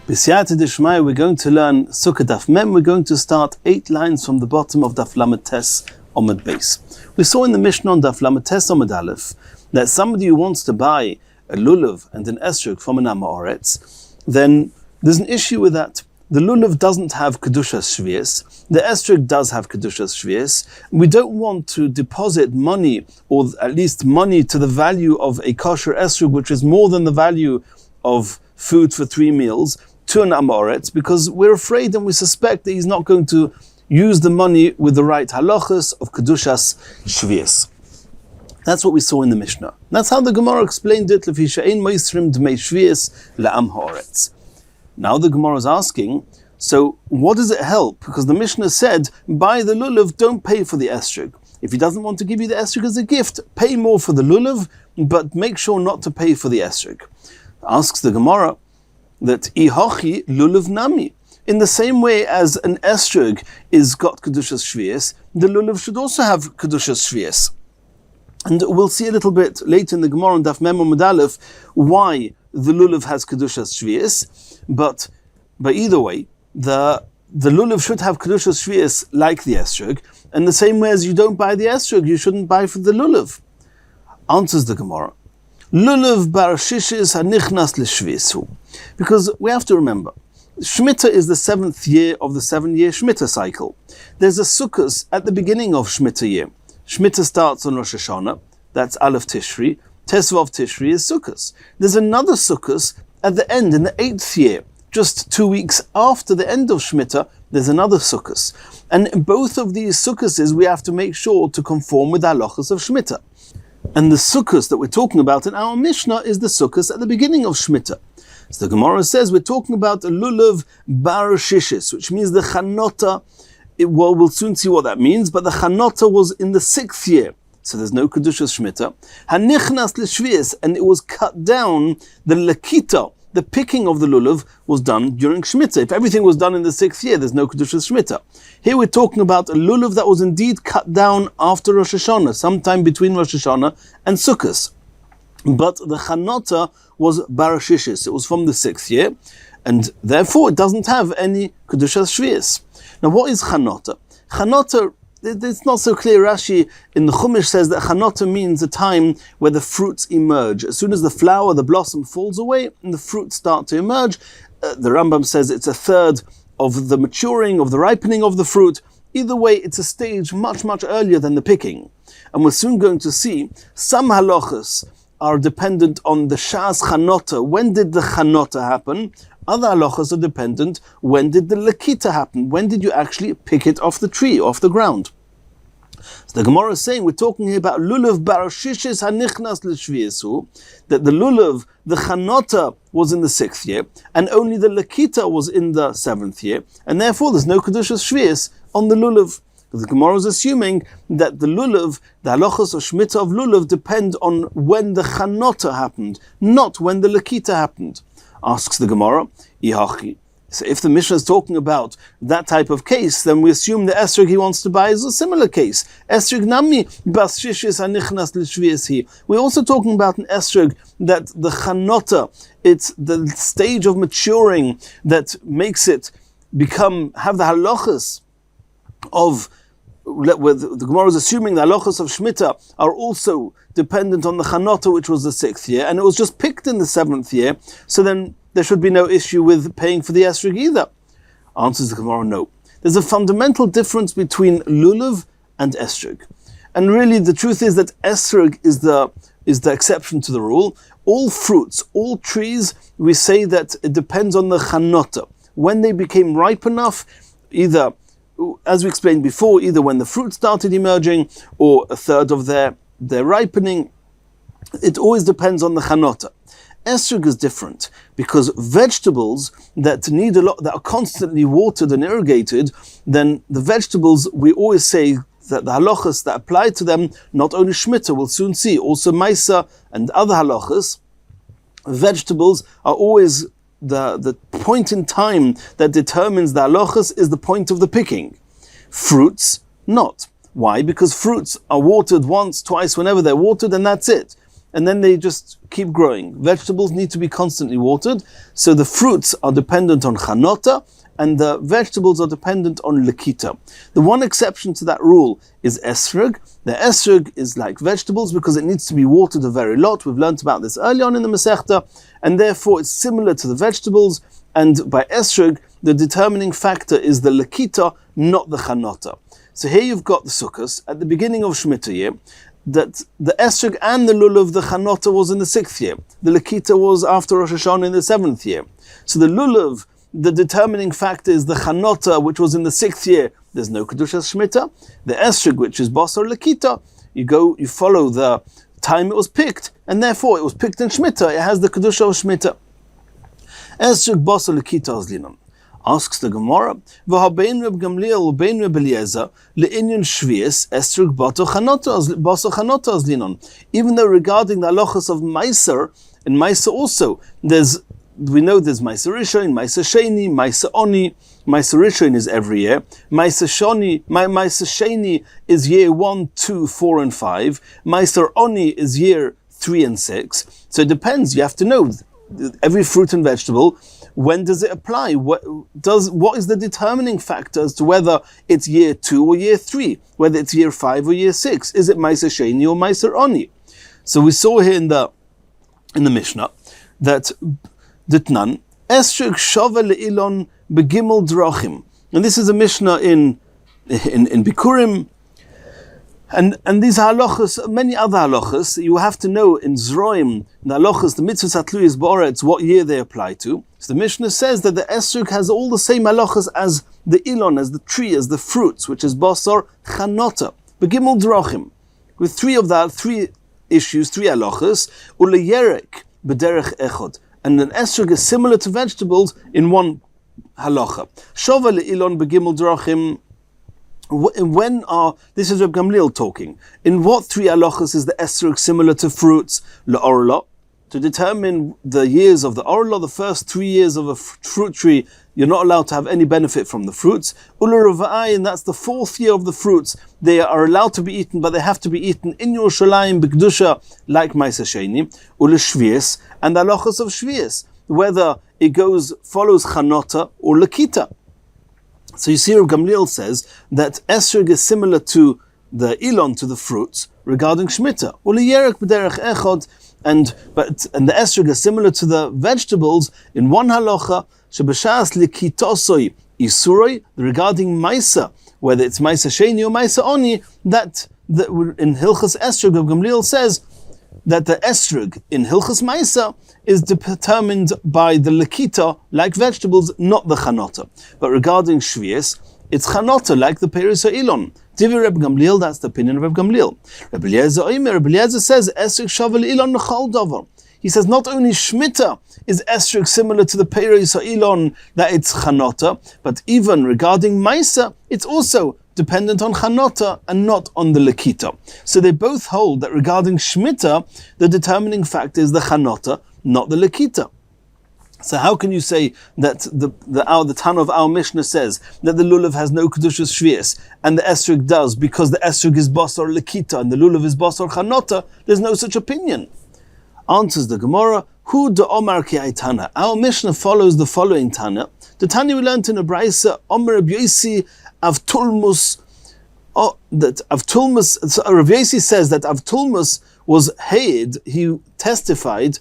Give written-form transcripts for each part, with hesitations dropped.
B'siyata d'shmaya, we're going to learn sukkah Daf Mem. We're going to start 8 lines from the bottom of Daf Lamed Tes Omid Beis. We saw in the Mishnah on Daf Lamed Tes Omid Aleph that somebody who wants to buy a lulav and an esrog from an Amoretz, then there's an issue with that. The lulav doesn't have kedushas shvius. The esrog does have kedushas shvius. We don't want to deposit money, or at least money to the value of a kosher esrog, which is more than the value of food for 3 meals, to an Amoretz, because we're afraid and we suspect that he's not going to use the money with the right halachas of kedushas shvius. That's what we saw in the Mishnah. That's how the Gemara explained it. Lefi she'ein moisrim dmei shvius le'am ha'oretz. Now the Gemara is asking, so what does it help? Because the Mishnah said, buy the lulav, don't pay for the esrog. If he doesn't want to give you the esrog as a gift, pay more for the lulav, but make sure not to pay for the esrog. Asks the Gemara that ihachi lulav nami. In the same way as an esrog is got kedushas shvius, the lulav should also have kedushas shvius. And we'll see a little bit later in the Gemara on Daf Mem Omid Aleph why the lulav has kedushas shvius. But either way, the lulav should have kedushas shvius like the esrog. And the same way as you don't buy the esrog, you shouldn't buy for the lulav. Answers the Gemara. Lulav bar shishis hanichnas l'shvisu. Because we have to remember, Shemitah is the 7th year of the 7-year Shemitah cycle. There's a sukkah at the beginning of Shemitah year. Shemitah starts on Rosh Hashanah, that's Aleph Tishri. Tesvav Tishri is sukkah. There's another sukkah at the end, in the 8th year. Just 2 weeks after the end of Shemitah, there's another sukkah. And in both of these sukkahs, we have to make sure to conform with the halachas of Shemitah. And the sukkahs that we're talking about in our Mishnah is the sukkahs at the beginning of Shemitah. So the Gemara says we're talking about a lulav bar shishis, which means the chanota. Well, we'll soon see what that means, but the chanota was in the 6th year, so there's no kedushas shmita. Hanichnas l'shvius, and it was cut down. The lakita, the picking of the lulav, was done during shmita. If everything was done in the 6th year, there's no kedushas shmita. Here we're talking about a lulav that was indeed cut down after Rosh Hashanah, sometime between Rosh Hashanah and Sukkot. But the chanota was barashishis. It was from the 6th year, and therefore it doesn't have any kedushas shvius. Now, what is chanota? Chanota, it's not so clear. Rashi in the Chumash says that chanota means a time where the fruits emerge. As soon as the flower, the blossom falls away, and the fruits start to emerge, the Rambam says it's a third of the maturing, of the ripening of the fruit. Either way, it's a stage much, much earlier than the picking. And we're soon going to see some halachas are dependent on the shas chanota. When did the chanota happen? Other halachas are dependent, when did the lakita happen? When did you actually pick it off the tree, off the ground? So the Gemara is saying, we're talking here about lulav bar shishis hanichnas l'shviusu, that the lulav, the chanota, was in the 6th year, and only the lakita was in the 7th year, and therefore there's no kedushas shvius on the lulav. The Gemara is assuming that the lulav, the halachas of shmita of lulav, depend on when the chanota happened, not when the lakita happened. Asks the Gemara, Ihachi. So if the Mishnah is talking about that type of case, then we assume the esrog he wants to buy is a similar case. Esrog nami bas shishis hanichnas l'shvius hi. We're also talking about an esrog that the chanota, it's the stage of maturing that makes it have the halachas of, the Gemara is assuming the halachas of Shemitah are also dependent on the chanota, which was the 6th year, and it was just picked in the 7th year, so then there should be no issue with paying for the esrog either. Answers the Gemara, no. There's a fundamental difference between lulav and esrog. And really the truth is that esrog is the exception to the rule. All fruits, all trees, we say that it depends on the chanota. When they became ripe enough, either, as we explained before, either when the fruit started emerging or a third of their ripening, it always depends on the chanota. Esrog is different because vegetables that need that are constantly watered and irrigated, then the vegetables, we always say that the halachas that apply to them, not only Shemitah, we'll soon see, also Maisa and other halachas, vegetables are always the point in time that determines the halachas is the point of the picking. Fruits, not. Why? Because fruits are watered once, twice, whenever they're watered, and that's it. and then they just keep growing. Vegetables need to be constantly watered, so the fruits are dependent on chanota, and the vegetables are dependent on lekita. The one exception to that rule is esrog. The esrog is like vegetables because it needs to be watered a very lot. We've learned about this early on in the Masechta, and therefore it's similar to the vegetables, and by esrog, the determining factor is the lekita, not the chanota. So here you've got the sukkahs at the beginning of Shemitah year, that the esrog and the lulav, the chanota was in the 6th year. The lekita was after Rosh Hashanah in the 7th year. So the lulav, the determining factor is the chanota, which was in the 6th year. There's no kedushas shmita. The esrog, which is basar lekita, you follow the time it was picked, and therefore it was picked in shmita. It has the kedusha of shmita. Esrog basar lekita azlinon. Asks the Gemara, "V'habein Reb Gamliel u'bein Reb Eliezer le'inyan shvius esrog basar chanota azlinon." Even though regarding the halachas of meiser and meiser also, we know there's Meiser Rishon, Meiser Sheni, Meiser Oni. Meiser Rishon is every year. Meiser Sheni is year 1, 2, 4, and 5. Meiser Oni is year 3 and 6. So it depends. You have to know every fruit and vegetable. When does it apply? What is the determining factor as to whether it's year 2 or year 3? Whether it's year 5 or year 6? Is it Meiser Sheni or Meiser Oni? So we saw here in the Mishnah that Ditnan, esrog shava le'ilon begimel drachim. And this is a Mishnah in Bikurim. And these halachas, many other halachas, you have to know in Zroim, the halachas, the mitzvahs hatluyos ba'aretz, what year they apply to. So the Mishnah says that the esrog has all the same halachas as the ilon, as the tree, as the fruits, which is basar chanota, begimel drachim. With three issues, three halachas, uleyerek b'derech echod. And an esrog is similar to vegetables in one halacha. Shova le'ilon begimel drachim. This is Reb Gamliel talking. In what three halachas is the esrog similar to fruits? Le'orla, to determine the years of the orla, the first 3 years of a fruit tree, you're not allowed to have any benefit from the fruits. Uleruva'ai, and that's the 4th year of the fruits. They are allowed to be eaten, but they have to be eaten in Yerushalayim b'kedusha, like Ma'aseh Sheni. Uleshvius, and the halachas of shvius, whether it follows chanota or lekita. So you see, Reb Gamliel says that esrog is similar to the ilon, to the fruits, regarding shmita. Uleyerek b'derech echod, and the esrog is similar to the vegetables in one halacha. Shebeshas likitosoi isuroi, regarding maisa, whether it's maisa sheni or maisa oni, that in Hilchas Esrog, Reb Gamliel says that the esrog in Hilchas Maisa is determined by the lekita, like vegetables, not the chanota. But regarding shvius, it's chanota, like the peris ilon. Divi Reb Gamliel, that's the opinion of Reb Gamliel. Reb Eliezer says esrog shavel ilon nechal davar. He says not only shmita is esrog similar to the peris ilon, that it's chanota, but even regarding maisa, it's also dependent on chanota and not on the lekita. So they both hold that regarding shmita, the determining factor is the chanota, not the lekita. So how can you say that the Tana of our Mishnah says that the lulav has no kedushas shvius and the esrog does, because the esrog is basar lekita and the lulav is basar chanota? There's no such opinion. Answers the Gemara, Hu de Omar ki Tana. Our Mishnah follows the following Tana. The Tana we learned in a Braisa, Omer Rabbi Yosi Avtulmus, that Avtulmus, so Rabbi Yosi says that Avtulmus was Haid, he testified,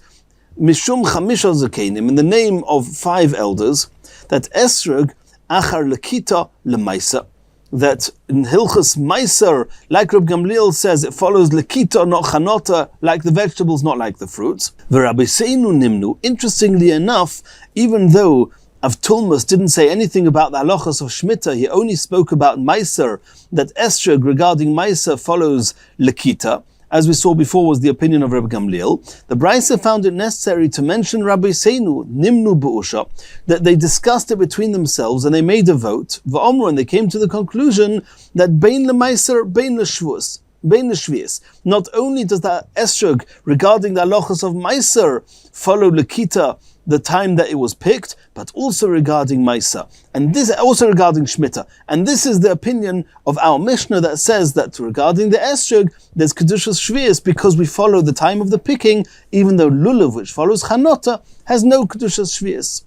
Mishum Chamisha Zakenim, in the name of 5 elders, that Esrog Achar Lekita Lemaisa, that in Hilchas Meiser, like Reb Gamliel says, it follows lekita, not chanota, like the vegetables, not like the fruits. V'Rabbeinu nimnu. Interestingly enough, even though Avtulmus didn't say anything about the halachas of Shemitah, he only spoke about Meiser, that esrog regarding Meiser follows lekita, as we saw before was the opinion of Rabbi Gamliel. The Braisa found it necessary to mention Rabbi Seinu, Nimnu Bu'usha, that they discussed it between themselves and they made a vote, V'omru, and they came to the conclusion that Bein L'Meiser, Bein L'Shvus, bein l'shvius. Not only does the esrog regarding the halachos of meiser follow lekita, the time that it was picked, but also regarding Maisa, and this also regarding Shmita. And this is the opinion of our Mishnah that says that regarding the Esrog, there's Kedushas Shvius because we follow the time of the picking, even though Lulav, which follows Chanota, has no Kedushas Shvius.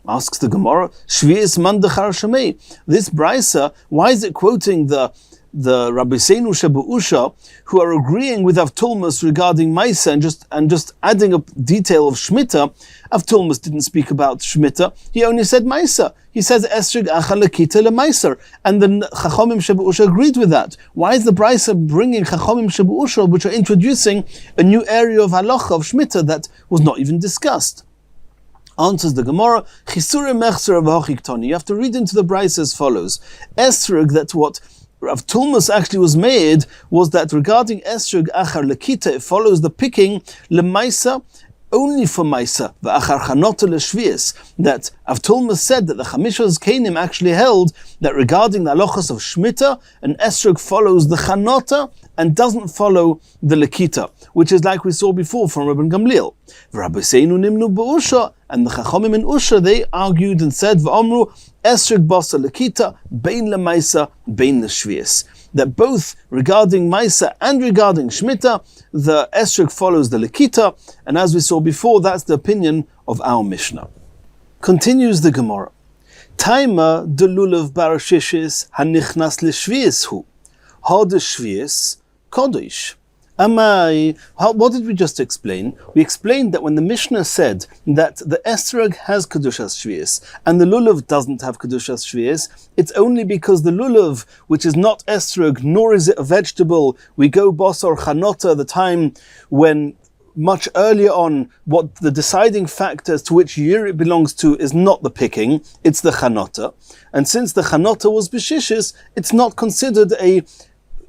Asks the Gemara, Shvius man dechar shamei. This Brisa, why is it quoting the Rabbi Seinu Shebu'usha, who are agreeing with Avtulmus regarding Maisa and just adding a detail of Shmita? Avtulmus didn't speak about Shmita, he only said Maisa. He says Esrig Acha Lekita LeMaiser, and the Chachomim Shebu'usha agreed with that. Why is the Brisa bringing Chachomim Shebu'usha, which are introducing a new area of halacha of Shmita that was not even discussed? Answers the Gemara, Chisure Mechser V'Hochiktoni. You have to read into the Brisa as follows. Esrig, that what Rav Tulmus actually was made was that regarding Esrog Achar Lekita, it follows the picking Lemaisa, only for Maisa, V'achar Chanota L'Shvius, that Avtulmus said that the Chamishas Kainim actually held that regarding the halachos of Shmita, an Esrog follows the Chanota and doesn't follow the Lekita, which is like we saw before from Rabbi Gamliel. Rabbi Seinu Nimnu B'Usha, and the Chachomim in Usha, they argued and said, V'omru, Esrog Basa Lekita, Bein Lemaisa, Bein L'Shvius. That both regarding Maisa and regarding Shmita, the Esrog follows the Lekita, and as we saw before, that's the opinion of our Mishnah. Continues the Gemara. Taima de lulav barashishis hanichnas l'shvius hu. Ha de shvius kodesh. Amai, what did we just explain? We explained that when the Mishnah said that the esrog has kedushas shvius and the lulav doesn't have kedushas shvius, it's only because the lulav, which is not esrog, nor is it a vegetable, we go bos or chanota, the time when much earlier on, what the deciding factor as to which year it belongs to is not the picking, it's the chanota. And since the chanota was b'shishis, it's not considered a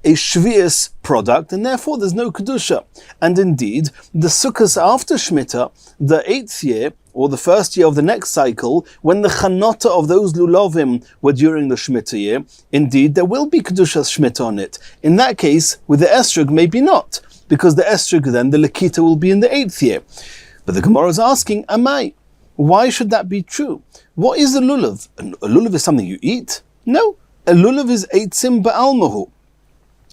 shvius product, and therefore there's no kedusha. And indeed, the sukkahs after Shemitah, the 8th year, or the first year of the next cycle, when the chanota of those lulavim were during the Shemitah year, indeed there will be kedushas Shemitah on it. In that case, with the esrog, maybe not, because the esrog then, the lekita will be in the 8th year. But the Gemara is asking, amai, why should that be true? What is a lulav? A lulav is something you eat? No, a lulav is eitzim ba'almahu.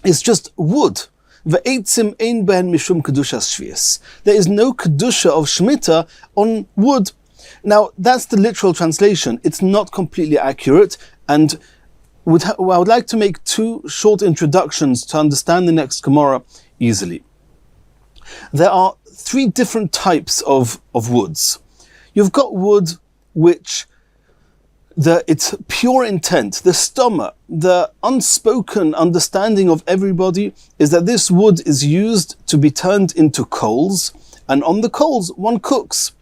It's just wood. Ve'eitzim ein behen mishum kedushas shvius. There is no kedusha of Shemitah on wood. Now, that's the literal translation. It's not completely accurate, and I would like to make two short introductions to understand the next Gemara easily. There are 3 different types of woods. You've got wood which its pure intent, the stoma, the unspoken understanding of everybody is that this wood is used to be turned into coals, and on the coals one cooks.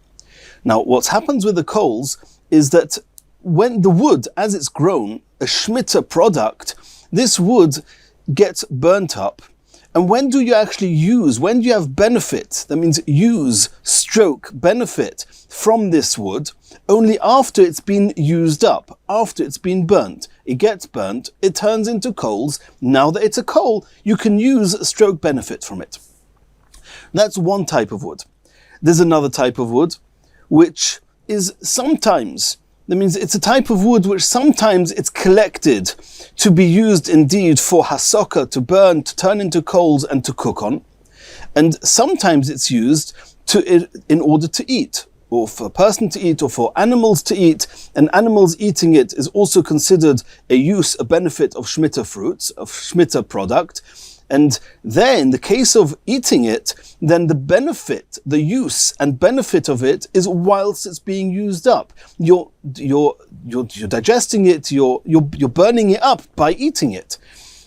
Now, what happens with the coals is that when the wood, as it's grown, a Shemitah product, this wood gets burnt up. And when do you actually use, when do you have benefit, that means use, stroke, benefit from this wood? Only after it's been used up, after it's been burnt. It gets burnt, it turns into coals. Now that it's a coal, you can use stroke benefit from it. That's one type of wood. There's another type of wood, which is sometimes, that means it's a type of wood which sometimes it's collected to be used indeed for hasaka, to burn, to turn into coals and to cook on. And sometimes it's used in order to eat, or for a person to eat, or for animals to eat. And animals eating it is also considered a use, a benefit of Shemitah fruits, of Shemitah product. And there, in the case of eating it, then the benefit, the use and benefit of it is whilst it's being used up. You're digesting it, you're burning it up by eating it.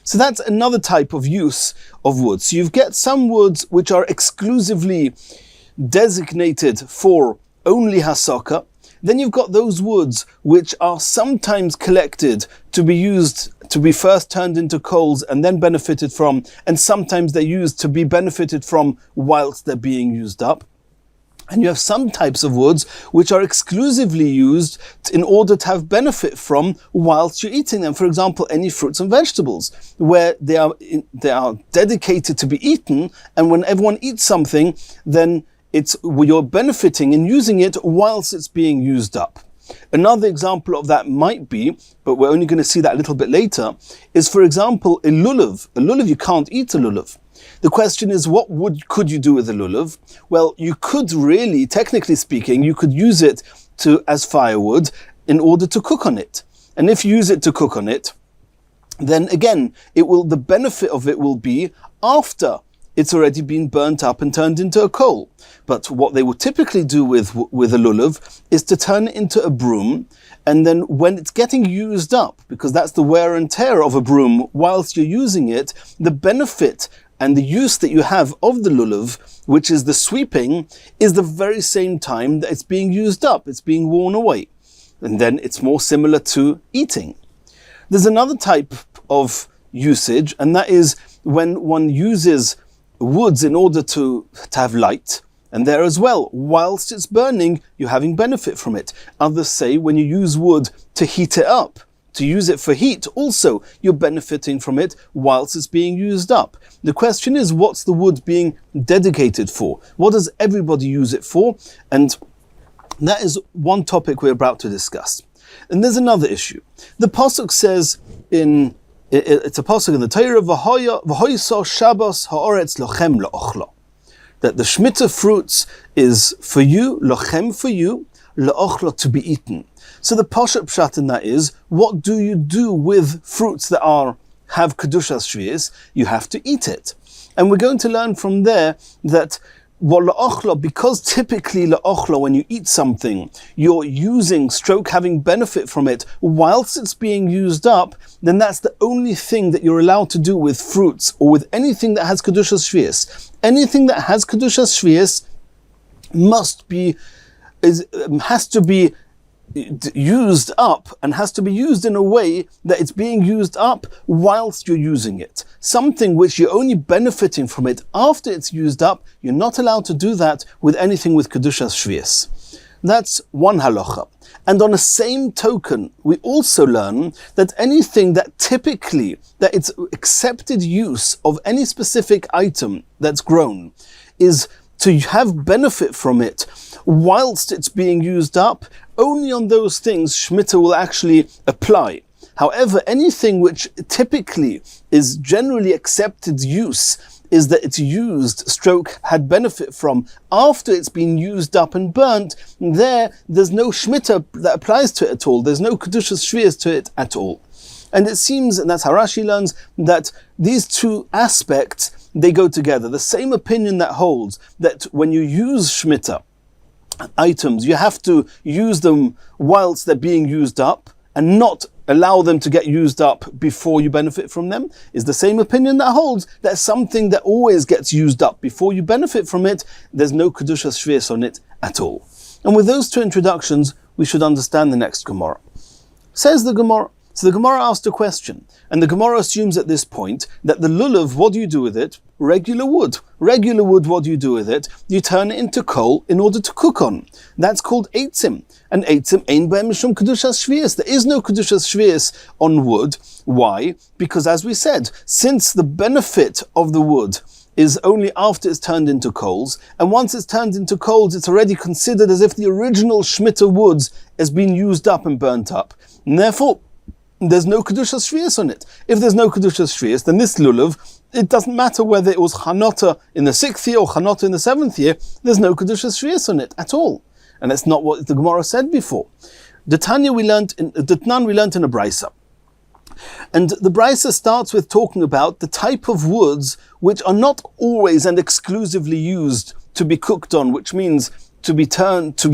So that's another type of use of wood. So you get some woods which are exclusively designated for only hasaka. Then you've got those woods which are sometimes collected to be used, to be first turned into coals and then benefited from, and sometimes they're used to be benefited from whilst they're being used up. And you have some types of woods which are exclusively used in order to have benefit from whilst you're eating them. For example, any fruits and vegetables, where they are dedicated to be eaten, and when everyone eats something, then you're benefiting and using it whilst it's being used up. Another example of that might be, but we're only going to see that a little bit later, is, for example, a lulav. A lulav, you can't eat a lulav. The question is, what could you do with a lulav? Well, you could really, technically speaking, you could use it as firewood in order to cook on it. And if you use it to cook on it, then again, the benefit of it will be after it's already been burnt up and turned into a coal. But what they would typically do with a lulav is to turn it into a broom, and then when it's getting used up, because that's the wear and tear of a broom whilst you're using it, the benefit and the use that you have of the lulav, which is the sweeping, is the very same time that it's being used up, it's being worn away. And then it's more similar to eating. There's another type of usage, and that is when one uses woods in order to have light. And there as well, whilst it's burning, you're having benefit from it. Others say when you use wood to heat it up, to use it for heat, also you're benefiting from it whilst it's being used up. The question is, what's the wood being dedicated for? What does everybody use it for? And that is one topic we're about to discuss. And there's another issue. The pasuk says it's a pasuk in the Torah, V'hoyso Shabbos ha'oretz lochem la'ochlo, that the Shemitah fruits is for you, lochem for you, la'ochlo to be eaten. So the Pashat Pshat in that is, what do you do with fruits that have Kedushas Shvius? You have to eat it. And we're going to learn from there that la'ochlo, because typically la'ochlo, when you eat something, you're having benefit from it whilst it's being used up, then that's the only thing that you're allowed to do with fruits or with anything that has Kedushas Shvius. Anything that has Kedushas Shvius has to be used up, and has to be used in a way that it's being used up whilst you're using it. Something which you're only benefiting from it after it's used up, you're not allowed to do that with anything with Kedushas Shvius. That's one halacha. And on the same token, we also learn that anything that it's accepted use of any specific item that's grown is to have benefit from it whilst it's being used up. Only on those things Shemitah will actually apply. However, anything which typically is generally accepted use is that it's used, had benefit from, after it's been used up and burnt, there's no Shemitah that applies to it at all. There's no Kedushas Shvius to it at all. And it seems, and that's how Rashi learns, that these two aspects, they go together. The same opinion that holds that when you use Shemitah items, you have to use them whilst they're being used up and not allow them to get used up before you benefit from them, is the same opinion that holds that something that always gets used up before you benefit from it, there's no Kedushas Shvius on it at all. And with those two introductions, we should understand the next Gemara. Says the Gemara. So the Gemara asked a question, and the Gemara assumes at this point that the lulav, what do you do with it? Regular wood. Regular wood, what do you do with it? You turn it into coal in order to cook on. That's called eitzim. And eitzim ein b'hem mishum kedushas shvius. There is no kedushas shvius on wood. Why? Because as we said, since the benefit of the wood is only after it's turned into coals, and once it's turned into coals, it's already considered as if the original Shemitah woods has been used up and burnt up. And therefore, there's no Kedushas Shvius on it. If there's no Kedushas Shvius, then this lulav, it doesn't matter whether it was Chanota in the 6th year or Chanota in the 7th year, there's no Kedushas Shvius on it at all. And that's not what the Gemara said before. The Tanya we learned in a Brisa. And the Brisa starts with talking about the type of woods which are not always and exclusively used to be cooked on, which means to be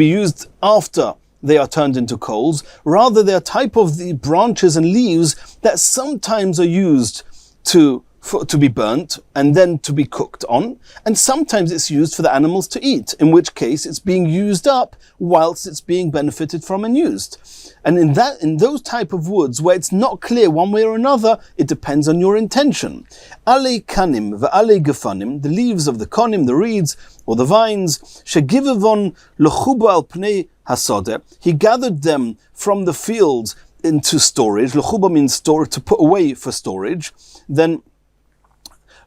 used after they are turned into coals. Rather, they are type of the branches and leaves that sometimes are used to to be burnt and then to be cooked on, and sometimes it's used for the animals to eat, in which case it's being used up whilst it's being benefited from and used. And in those type of woods where it's not clear one way or another, it depends on your intention. Ale kanim ve'ale gefanim, the leaves of the konim, the reeds or the vines, shegivavon lochuba al pnei hasodeh, he gathered them from the fields into storage. Lochuba means store, to put away for storage. Then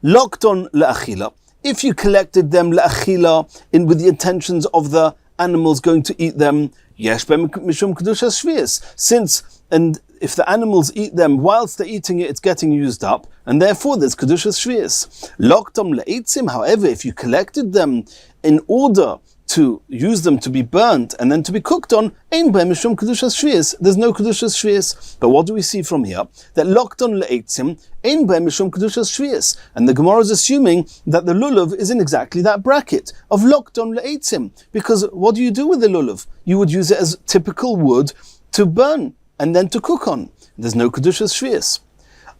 locked on le'achila, if you collected them le'achila, with the intentions of the animals going to eat them, yesh b'em mishum kedushas shvius, since, and if the animals eat them whilst they're eating it, it's getting used up, and therefore there's kedushas shvius. Locked on le'etzim, however, if you collected them in order to use them to be burnt and then to be cooked on, ein b'em mishum kedushas shvius, there's no kedushas shvius. But what do we see from here? That locked on le'etzim, ein b'em mishum kedushas shvius, and the Gemara is assuming that the lulav is in exactly that bracket of locked on le'etzim, because what do you do with the lulav? You would use it as typical wood to burn and then to cook on. There's no kedushas shvius.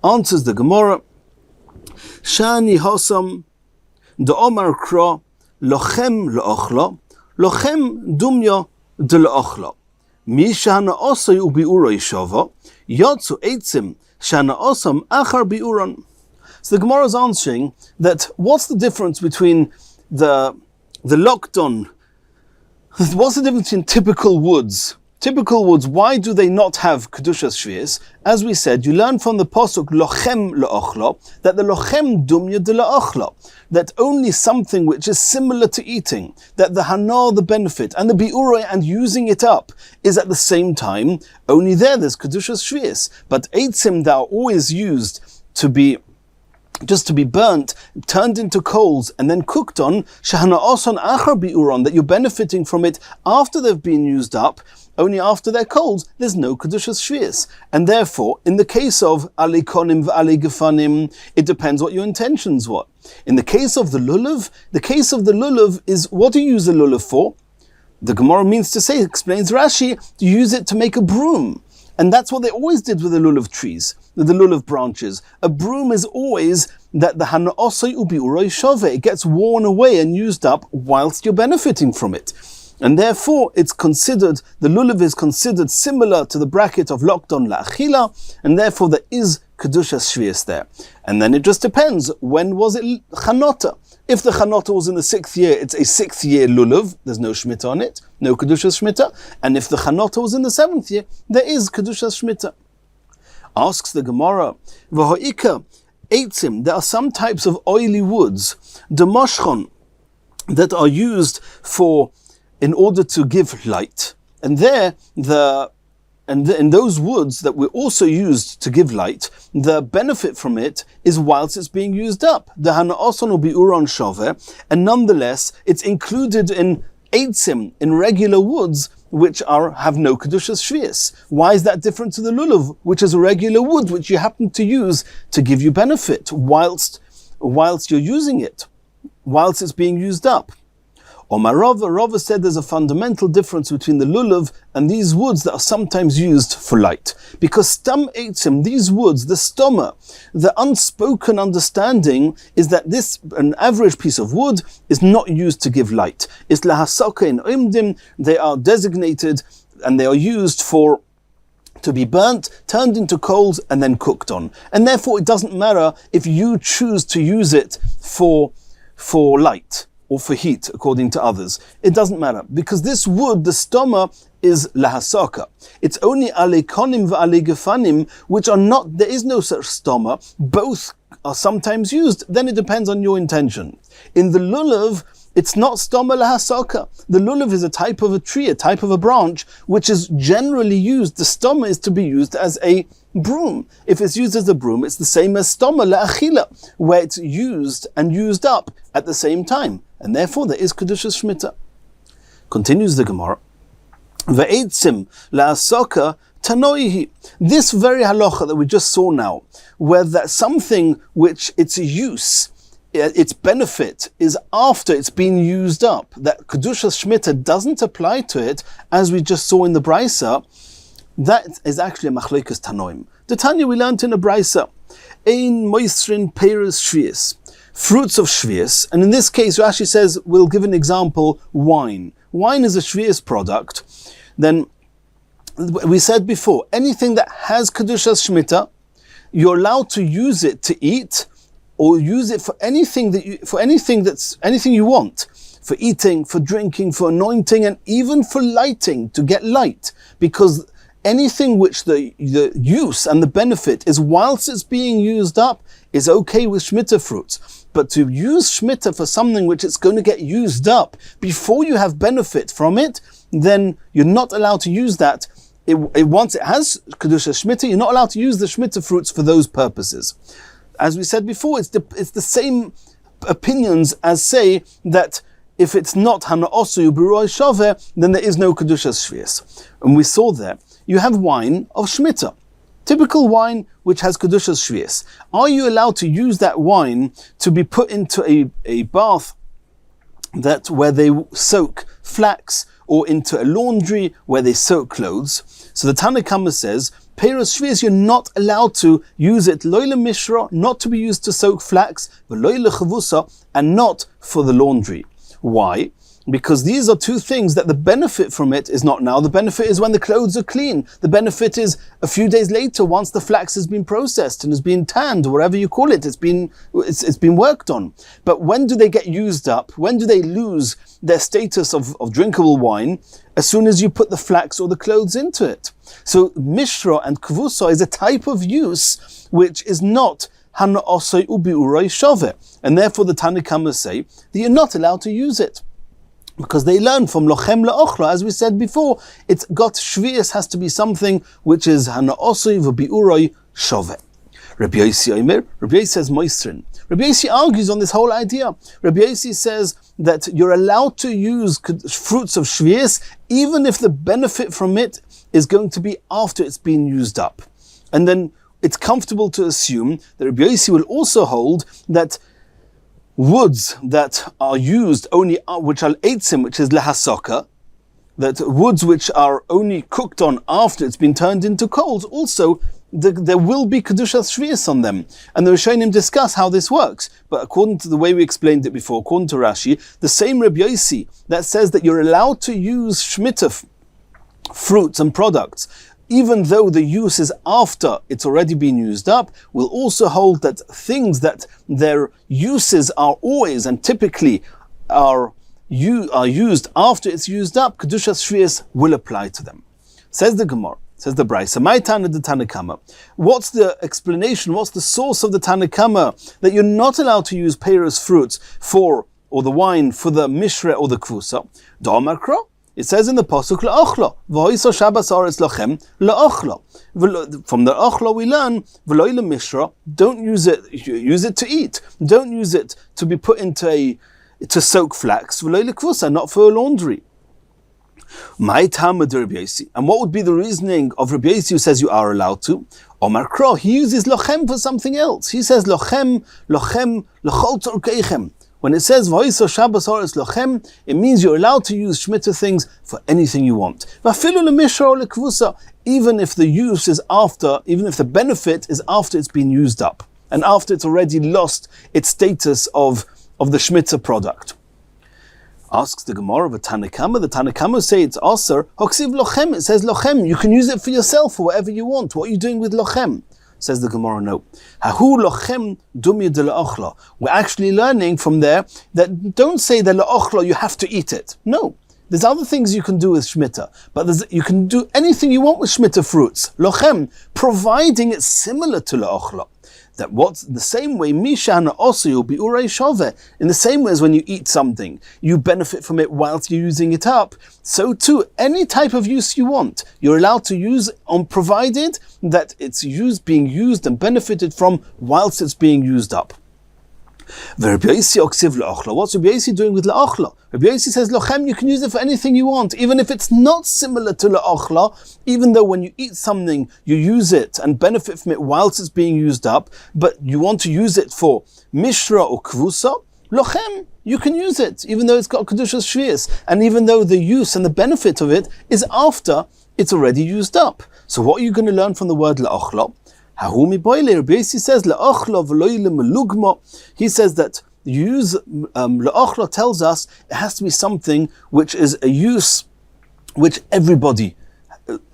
Answers the Gemara, Shani hosam da'omar kra lochem le'ochla, lochem dumya de le'ochla. Mi shana osay ubi'ura yishava, yotzu eitzim shana osam achar bi'uran. So the Gemara is answering that what's the difference between the locked on, what's the difference between typical woods? Typical woods, why do they not have kedushas shvius? As we said, you learn from the pasuk lochem le'ochla that the lochem dumya de le'ochla, that only something which is similar to eating, that the hana, the benefit, and the bi'ura, and using it up, is at the same time, only there's kedushas shvius. But eitzim that are always used to be just to be burnt, turned into coals, and then cooked on, shahana oson achar bi'uron, that you're benefiting from it after they've been used up, only after they're cold, there's no kedushas shvius. And therefore, in the case of ali konim v'ali gefanim, it depends what your intentions were. In the case of the lulav is, what do you use the lulav for? The Gemara means to say, explains Rashi, to use it to make a broom. And that's what they always did with the lulav trees, with the lulav branches. A broom is always that the hana'osai ubi'uroi shove, it gets worn away and used up whilst you're benefiting from it. And therefore it's considered, the lulav is considered similar to the bracket of locked on la'achila, and therefore there is kedushas shvius there. And then it just depends, when was it chanota? If the chanota was in the 6th year, it's a 6th year lulav, there's no shmita on it, no kedushas shmita. And if the chanota was in the 7th year, there is kedushas shmita. Asks the Gemara, v'ho'ika eitzim, there are some types of oily woods, demoshchon, that are used in order to give light. And in those woods that were also used to give light, the benefit from it is whilst it's being used up. The hana'oson will be uron shove, and nonetheless, it's included in eitzim, in regular woods, which have no kedushas shvius. Why is that different to the lulav, which is a regular wood, which you happen to use to give you benefit whilst you're using it, whilst it's being used up? Omar Rava said there's a fundamental difference between the lulav and these woods that are sometimes used for light. Because stam eitzim, these woods, the stoma, the unspoken understanding is that an average piece of wood is not used to give light. It's lahasaka in imdim, they are designated and they are used to be burnt, turned into coals, and then cooked on. And therefore it doesn't matter if you choose to use it for light or for heat, according to others. It doesn't matter, because this wood, the stoma, is lahasaka. It's only ale konim v'ale gefanim, which are not, there is no such stoma. Both are sometimes used. Then it depends on your intention. In the lulav, it's not stoma lahasaka. The lulav is a type of a tree, a type of a branch, which is generally used. The stoma is to be used as a broom. If it's used as a broom, it's the same as stoma la'achila, where it's used and used up at the same time. And therefore there is kedushas shmita. Continues the Gemara. Ve'etzim la'asaka tanoihi. This very halacha that we just saw now, where that something which its use, its benefit is after it's been used up, that kedushas shmita doesn't apply to it, as we just saw in the brisa, that is actually a machlekes tanoim. The Tanya we learned in a brisa. ein moisrin peiros shvius, fruits of shvius. And in this case, Rashi says, we'll give an example, wine. Wine is a shvius product. Then we said before, anything that has kedushas shmita, you're allowed to use it to eat, or use it for anything anything you want, for eating, for drinking, for anointing, and even for lighting, to get light, because anything which the use and the benefit is whilst it's being used up is okay with shmita fruits. But to use shmita for something which it's going to get used up before you have benefit from it, then you're not allowed to use that. Once it has kedusha shmita, you're not allowed to use the shmita fruits for those purposes. As we said before, it's the same opinions as say that if it's not hana osu b'roi shaveh, then there is no kedusha shvius. And we saw there, you have wine of shmita, typical wine which has kedusha shvius. Are you allowed to use that wine to be put into a bath where they soak flax, or into a laundry where they soak clothes? So the Tanna Kama says, Peiros shvius, you're not allowed to use it, loyle mishra, not to be used to soak flax, v'loyle chavusa, and not for the laundry. Why? Because these are two things that the benefit from it is not now. The benefit is when the clothes are clean. The benefit is a few days later, once the flax has been processed and has been tanned, or whatever you call it, it's been worked on. But when do they get used up? When do they lose their status of drinkable wine? As soon as you put the flax or the clothes into it. So mishra and kvusa is a type of use which is not hana osay ubi uroi shove, and therefore the Tanna Kama say that you're not allowed to use it. Because they learn from lochem la'ochla, as we said before, it's got shvius, has to be something which is hana osay v'bi uroi shove. Rabbi Yossi says moistrin. Rabbi Yossi argues on this whole idea. Rabbi Yossi says that you're allowed to use fruits of shvius even if the benefit from it is going to be after it's been used up. And then it's comfortable to assume that Rabbi Yossi will also hold that woods that are used only, which are eitzim, which is lehasoka, that woods which are only cooked on after it's been turned into coals, also there will be kedushas shvius on them. And the Rishonim discuss how this works. But according to the way we explained it before, according to Rashi, the same Rabbi Yossi that says that you're allowed to use shmita fruits and products, even though the use is after it's already been used up, will also hold that things that their uses are always and typically are used after it's used up, kedushas shvius will apply to them. Says the Gemara, says the Brisa, my Tana the Tanna Kama. What's the explanation? What's the source of the Tanna Kama that you're not allowed to use peiros fruits or the wine for the mishra or the kvusa? Da'amakra. It says in the pasuk la'ochla, v'hoiso shabas aretz lachem la'ochla. From the ochla we learn v'loy le'mishra. Don't use it. Use it to eat. Don't use it to be put into to soak flax. V'loy le'kvusa, not for laundry. My tamad Rabbi Yossi. And what would be the reasoning of Rabbi Yossi who says you are allowed to? Omar Kro. He uses lochem for something else. He says lochem l'chol tzorkeichem. When it says V'hoiso Shabbos Haaretz Lochem, it means you're allowed to use shmita things for anything you want. Even if the use is after, even if the benefit is after it's been used up, and after it's already lost its status of the shmita product. Asks the Gemara of a Tanna Kama. The Tanna Kama say it's aser hoksiv lochem. It says lochem. You can use it for yourself for whatever you want. What are you doing with lochem? Says the Gemara, no. Hahu lochem dumya de la'ochla. We're actually learning from there that don't say that la'ochla you have to eat it. No. There's other things you can do with shmita, but you can do anything you want with shmita fruits. Lochem, providing it's similar to la'ochla. That what's the same way, Mishan also you'll be urei shove. In the same way as when you eat something, you benefit from it whilst you're using it up. So too, any type of use you want, you're allowed to use on provided that it's being used and benefited from whilst it's being used up. What's Rabbi Yossi doing with la'ochla? Rabbi Yossi says, lochem, you can use it for anything you want, even if it's not similar to la'ochla, even though when you eat something, you use it and benefit from it whilst it's being used up, but you want to use it for mishra or kvusa, lochem, you can use it, even though it's got kedushas shvius, and even though the use and the benefit of it is after it's already used up. So what are you going to learn from the word la'ochla? Hahumi boile, Rabbi Yossi says, Le'ochlo v'loi lemelugma. He says that use, Le'ochlo tells us it has to be something which is a use which everybody,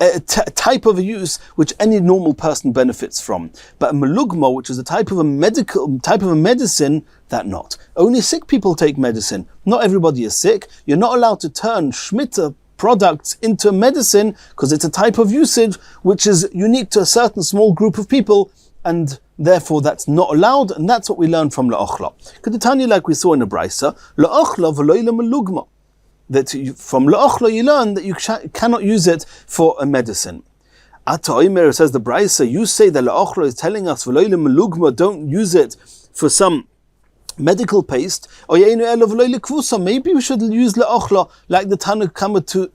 a type of a use which any normal person benefits from. But a melugma, which is a type of a medicine, that not. Only sick people take medicine. Not everybody is sick. You're not allowed to turn Shmita products into medicine because it's a type of usage which is unique to a certain small group of people, and therefore that's not allowed, and that's what we learn from La'ochla. Kedetanya, like we saw in the Brisa, La'ochla v'loi lemelugma. That from La'ochla you learn that you cannot use it for a medicine. Ata Omer, says the Brisa, you say that La'ochla is telling us v'loi lemelugma, don't use it for some medical paste, or maybe we should use La'ochla like the Tana Kama to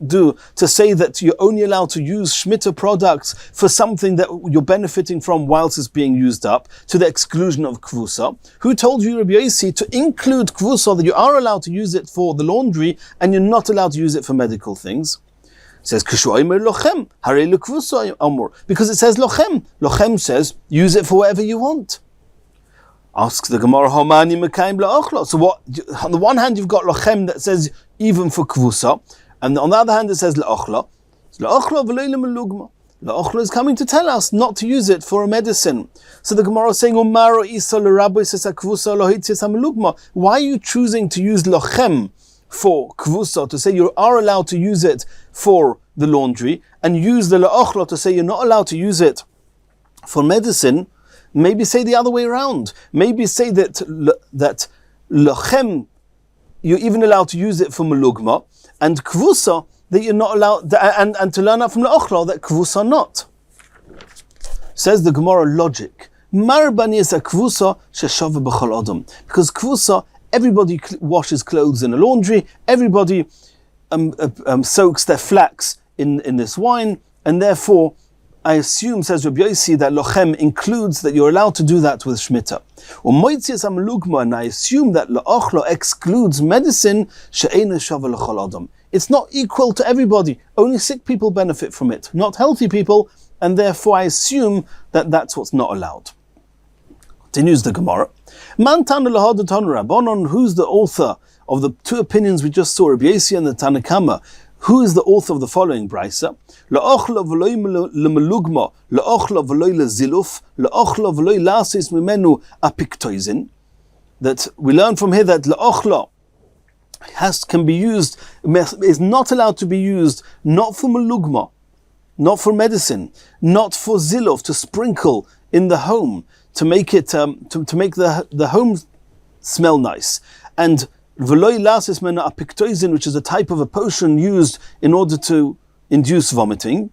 say that you're only allowed to use Shemitah products for something that you're benefiting from whilst it's being used up, to the exclusion of Kvusa. Who told you, Rabbi Yossi, to include Kvusa, that you are allowed to use it for the laundry and you're not allowed to use it for medical things? It says, because it says Lochem. Lochem says, use it for whatever you want. Asks the Gemara, Homani Mekayim La'ochla. So what? On the one hand, you've got Lochem that says even for Kvusa, and on the other hand, it says La'ochla. La'ochla v'loi lemelugma. La'ochla is coming to tell us not to use it for a medicine. So the Gemara is saying, Umaro isa l'rabbi sesa Kvusa lohitzis hamelugma. Why are you choosing to use Lochem for Kvusa, to say you are allowed to use it for the laundry, and use the La'ochla to say you're not allowed to use it for medicine? Maybe say the other way around. Maybe say that Lochem, you're even allowed to use it for Melugma, and Kvusa, that you're not allowed, and to learn out from La'ochla, that Kvusa not. Says the Gemara, logic. Marabani is a Kvusa sheshava b'chol adam. Because Kvusa, everybody washes clothes in a laundry, everybody soaks their flax in this wine, and therefore, I assume, says Rabbi Yossi, that Lochem includes that you're allowed to do that with Shemitah. And I assume that La'ochla excludes medicine, she'eina shava l'chol adam. It's not equal to everybody. Only sick people benefit from it, not healthy people, and therefore I assume that that's what's not allowed. Continues the Gemara. Man tana lahadatan Rabbanon, who's the author of the two opinions we just saw, Rabbi Yossi and the Tana Kama? Who is the author of the following brisa? La'ochla v'loi lemelugma, la'ochla v'loi leziluf, la'ochla v'loi lasis mimenu apiktoizin. That we learn from here that la'ochla can be used, is not allowed to be used, not for melugma, not for medicine, not for ziluf, to sprinkle in the home, to make it to make the home smell nice, and v'loi lasis mimenu apiktoizin, which is a type of a potion used in order to induce vomiting.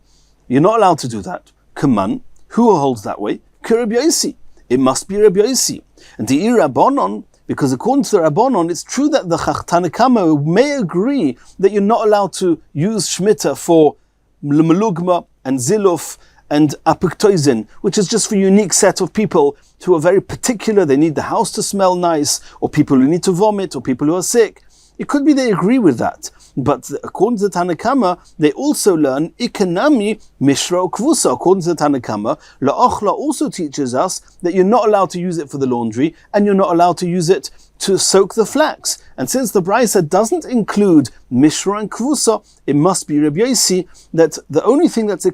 You're not allowed to do that. Kaman, who holds that way? Rabbi Yossi. It must be Rabbi Yossi. And the Rabbanon, because according to the Rabbanon, it's true that the Tana Kama may agree that you're not allowed to use Shemitah for Melugma and Ziluf and Apiktoizin, which is just for a unique set of people who are very particular. They need the house to smell nice, or people who need to vomit, or people who are sick. It could be they agree with that. But according to the Tana Kama, they also learn Ikanami Mishra Kvusa. According to the Tana Kama, La'ochla also teaches us that you're not allowed to use it for the laundry, and you're not allowed to use it to soak the flax. And since the Brisa doesn't include Mishra and Kvusa, it must be Rabbi Yossi that the only thing that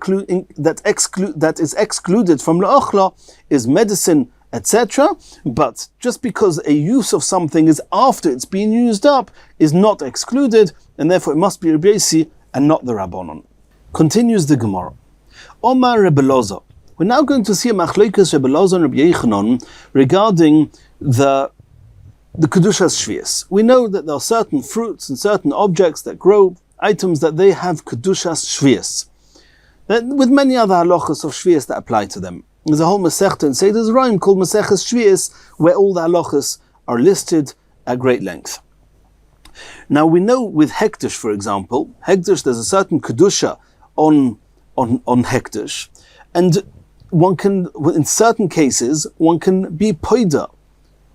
is excluded from La'ochla is medicine, etc. But just because a use of something is after it's been used up is not excluded, and therefore it must be Rabbi Yossi and not the Rabbanon. Continues the Gemara. Omar Rebbe Loza. We're now going to see a machlokes Rebbe Loza and Rabbi Yechanan regarding the Kedushas Shvius. We know that there are certain fruits and certain objects that grow, items that they have Kedushas Shvius, with many other halachas of Shvius that apply to them. There's a whole Masechet in Seidas Rhyme called Masechet Shvius, where all the halachas are listed at great length. Now we know with Hekdesh, for example, Hekdesh, there's a certain Kedusha on Hekdesh, and one can, in certain cases, one can be poida.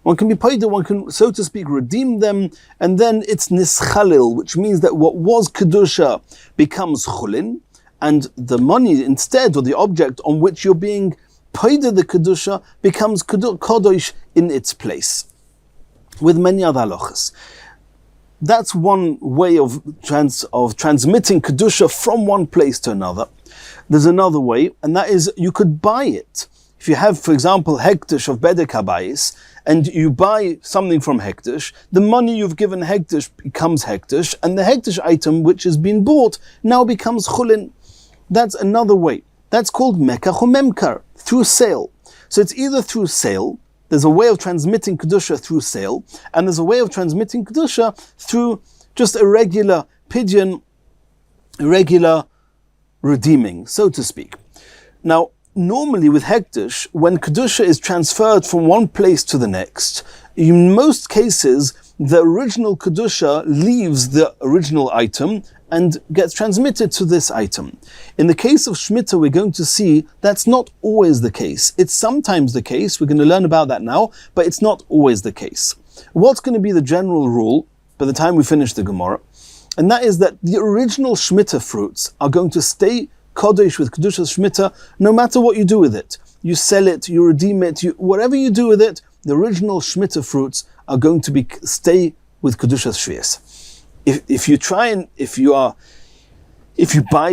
One can, so to speak, redeem them, and then it's nischalil, which means that what was Kedusha becomes chulin, and the money instead, or the object on which you're being Paida the Kedusha becomes Kodosh in its place, with many other halachas. That's one way of transmitting Kedusha from one place to another. There's another way, and that is you could buy it. If you have, for example, Hektish of Bedek Habayis, and you buy something from Hektish, the money you've given Hektish becomes Hektish, and the Hektish item which has been bought now becomes Chulin. That's another way. That's called Mekach or Memkar, through sale. So it's either through sale, there's a way of transmitting Kedusha through sale, and there's a way of transmitting Kedusha through just a regular pidyon, irregular redeeming, so to speak. Now, normally with Hektish, when Kedusha is transferred from one place to the next, in most cases, the original Kedusha leaves the original item and gets transmitted to this item. In the case of Shemitah, we're going to see that's not always the case. It's sometimes the case, we're going to learn about that now, but it's not always the case. What's going to be the general rule by the time we finish the Gemara? And that is that the original Shemitah fruits are going to stay Kodesh with Kedusha's Shemitah, no matter what you do with it. You sell it, you redeem it, whatever you do with it, the original Shemitah fruits are going to stay with Kedusha's Shvias. If you buy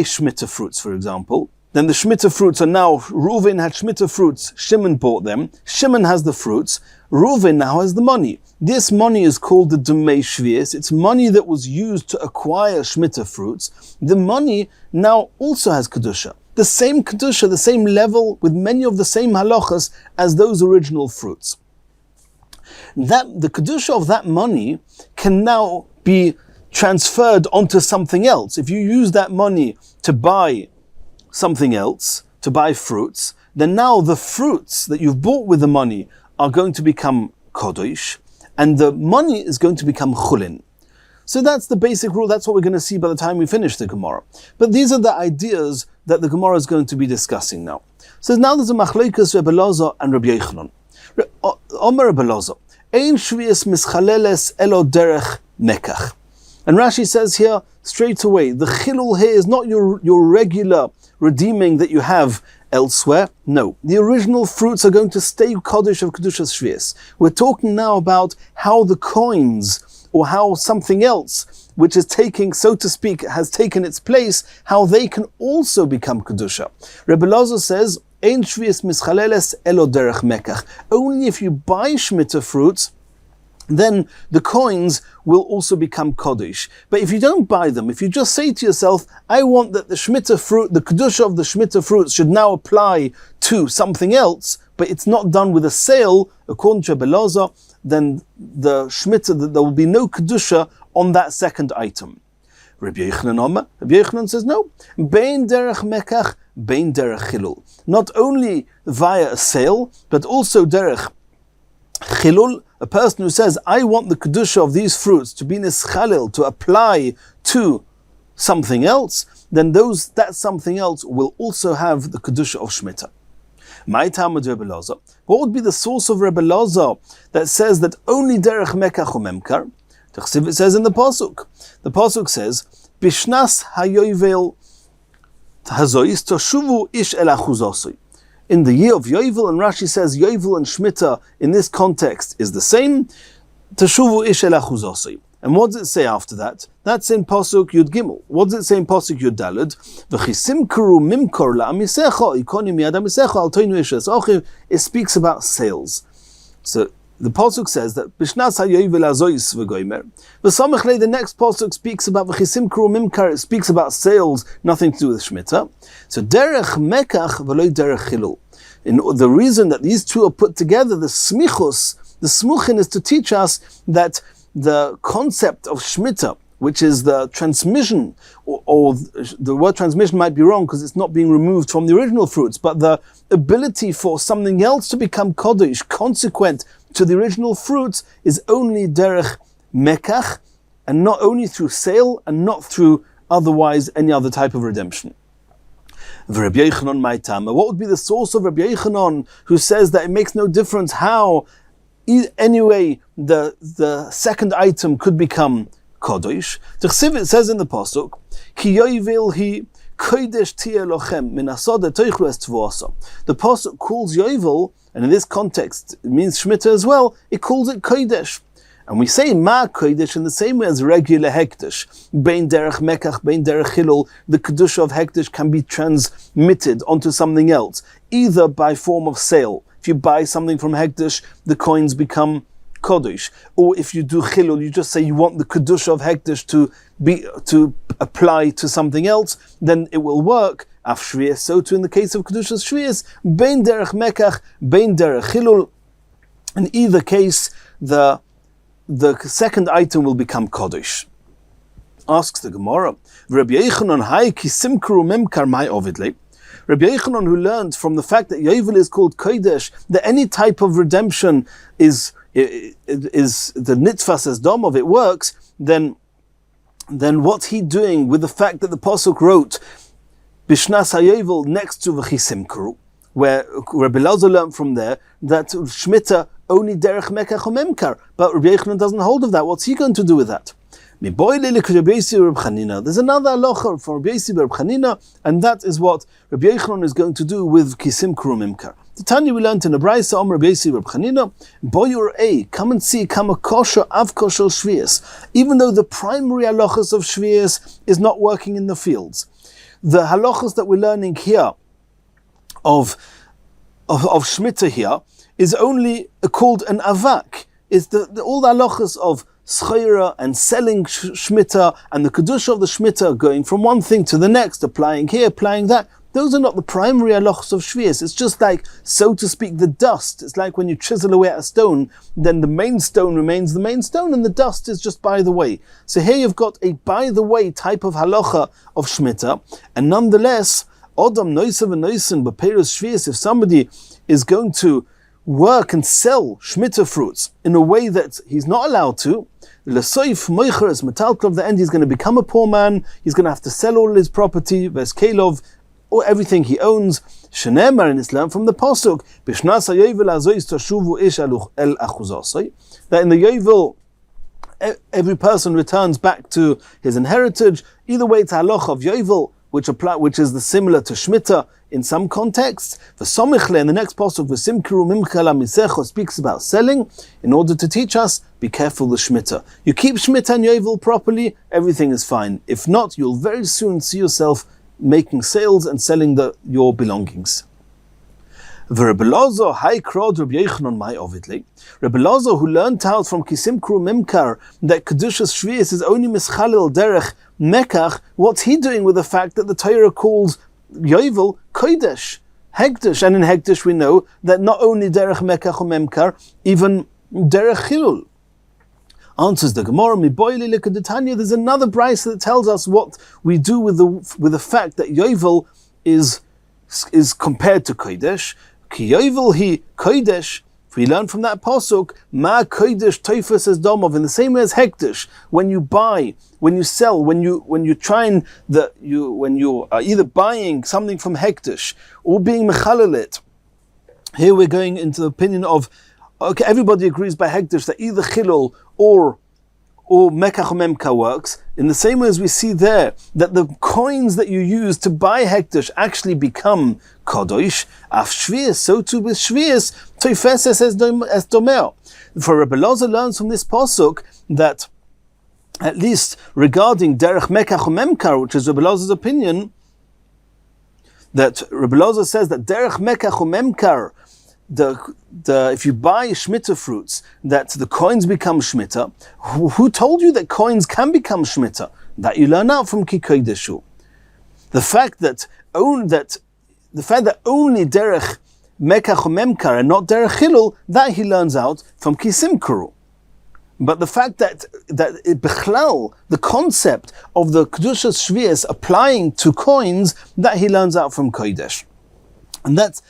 Shemitah fruits, for example, then the Shemitah fruits are now, Reuven had Shemitah fruits, Shimon bought them, Shimon has the fruits, Reuven now has the money. This money is called the Dumei Shvias. It's money that was used to acquire Shemitah fruits. The money now also has Kedusha. The same Kedusha, the same level, with many of the same halachas as those original fruits. The Kedusha of that money can now be transferred onto something else. If you use that money to buy something else, to buy fruits, then now the fruits that you've bought with the money are going to become Kodesh, and the money is going to become Chulin. So that's the basic rule. That's what we're going to see by the time we finish the Gemara. But these are the ideas that the Gemara is going to be discussing now. So now there's a Machlokes Rebbe Elazar and Rabbi Yochanan. Omer Rebbe Elazar, Ein shvias mischaleles elo derech mekach. And Rashi says here, straight away, the chilul here is not your regular redeeming that you have elsewhere. No, the original fruits are going to stay Kodesh of Kedusha's Shvias. We're talking now about how the coins, or how something else, which is taking, so to speak, has taken its place, how they can also become Kedusha. Rebbe Elazar says, Ein shvias mischaleles elo derech mekach. Only if you buy Shemitah fruits, then the coins will also become Kodesh. But if you don't buy them, if you just say to yourself, I want that the Shemitah fruit, the Kedusha of the Shemitah fruits should now apply to something else, but it's not done with a sale, according to Rebbe Elazar, then the Shemitah, there will be no Kedusha on that second item. Rabbi Yochanan says no. Bein derech mekach, bein derech chilul. Not only via a sale, but also derech chilul. A person who says, I want the Kedusha of these fruits to be nischalil, to apply to something else, then that something else will also have the Kedusha of Shemitah. My Talmud Rebbe Elazar. What would be the source of Rebbe Elazar that says that only derech mekach or memkar? It says in the pasuk. The pasuk says, Bishnas hayovel hazois toshuvu ish el achuzosui. In the year of Yovel, and Rashi says Yovel and Shemitah in this context is the same. Teshuvu ish el achuzosui. And what does it say after that? That's in Pasuk Yud Gimel. What does it say in Pasuk Yud Daled? V'chisimkuru mimkor la'amisecha ikoni miyad amisecha al toinu ishes ochiv. It speaks about sales. So the Pasuk says that Bishnas hayovel azois v'goimer. V'samechlei, the next Pasuk speaks about v'chisimkuru mimkar. It speaks about sales, nothing to do with Shemitah. So derech mekach v'loy derech chilul. The reason that these two are put together, the smichus, the smuchin, is to teach us that the concept of Shemitah, which is the transmission, or the word transmission might be wrong because it's not being removed from the original fruits, but the ability for something else to become Kodesh, consequent to the original fruits, is only derech mekach, and not only through sale, and not through otherwise any other type of redemption. Rabbi Yochanan my Tama. What would be the source of Rabbi Yochanan, who says that it makes no difference how, anyway, the second item could become Kodesh? It says in the Pasuk, Ki yovel hi Kodesh tia lochem min asoda toichlu es tvuasa. The pasuk calls Yovel, and in this context it means Shemitah as well, it calls it Kodesh. And we say Ma Kodesh in the same way as regular Hekdesh. Bein derech Mekach, bein derech Chilul, the Kedusha of Hekdesh can be transmitted onto something else, either by form of sale. If you buy something from Hekdesh, the coins become Kodesh. Or if you do Chilul, you just say you want the Kedusha of Hekdesh to apply to something else, then it will work. Af Shvius, so too in the case of Kedusha's Shvius, bein derech Mekach, bein derech Chilul. In either case, the second item will become Kodesh. Asks the Gemara, Rabbi Yochanan hai ki simkru memkar mai ovidle. Rabbi Yochanan, who learned from the fact that Yovel is called Kodesh, that any type of redemption is the nitzvah says dom of it works, then what's he doing with the fact that the Pasuk wrote Bishnas HaYovel next to V'chisimkru, where Rabbi Elazar learned from there that Shemitah only derech mekach or memkar, but Rabbi Yochanan doesn't hold of that. What's he going to do with that? There's another halacha from Rabbi Yossi Reb Chanina, and that is what Rabbi Yochanan is going to do with kisim kru memkar. The Tanya we learned in the Brayso Om Rabbi Yossi Reb Chanina, boyor a, come and see, kama kosher av kosher shvius. Even though the primary halachas of shvius is not working in the fields, the halachas that we're learning here of Shemitah here is only called an avak. Is all the halachas of schayra and selling Shemitah and the kedusha of the Shemitah going from one thing to the next, applying here, applying that. Those are not the primary halachas of Shvius. It's just like, so to speak, the dust. It's like when you chisel away at a stone, then the main stone remains the main stone and the dust is just by the way. So here you've got a by the way type of halacha of Shemitah, and nonetheless, Odam noisav and noisin b'peirus Shvius, if somebody is going to work and sell Shemitah fruits in a way that he's not allowed to, l'soif moicheres metalklov, the end he's going to become a poor man, he's going to have to sell all his property, veskelov, or everything he owns. Shenemar, in Islam, from the Pasuk, Bishnas HaYovel azois tashuvu ish el achuzasai, that in the Yovel, every person returns back to his inheritance. Either way, it's halacha of Yovel, which is similar to Shemitah in some contexts. V'somichle, in the next pasuk, v'simkiru mimchala misecho, speaks about selling, in order to teach us, be careful with Shemitah. You keep Shemitah and Yovel properly, everything is fine. If not, you'll very soon see yourself making sales and selling your belongings. Rabbi Elazar, who learned out from Kisim Kru Mimkar that Kedushas Shvius is only Mischalil Derech Mekach, what's he doing with the fact that the Torah calls Yovel Kodesh, Hekdesh, and in Hekdesh we know that not only Derech Mekach or Memkar, even Derech Chilul. Answers the Gemara, there's another brayso that tells us what we do with the fact that Yovel is compared to Kodesh. Ki Yovel he Kodesh. If we learn from that pasuk, Ma Kodesh Toifus as Domov, in the same way as Hekdesh, when you buy, when you sell, when you are either buying something from Hekdesh or being mechalalit. Here we're going into the opinion of, okay, everybody agrees by Hekdesh that either Chilul or Mekach or Memka works, in the same way as we see there, that the coins that you use to buy Hekdesh actually become Kodosh, Af Shvius, so too with Shvius, Toifeses as Domeo. For Rabbi Elazar learns from this pasuk that, at least regarding Derech Mekach or Memkar, which is Rabbi Elazar's opinion, that Rabbi Elazar says that Derech Mekach or Memkar, if you buy Shemitah fruits, that the coins become Shemitah. Who told you that coins can become Shemitah? That you learn out from Ki Kodeshu. The fact that only Derech Mekach or Memkar and not Derech Chilul, that he learns out from Ki Simkuru. But the fact that Bechlal, the concept of the Kedushas Shvius applying to coins, that he learns out from Kodesh. And that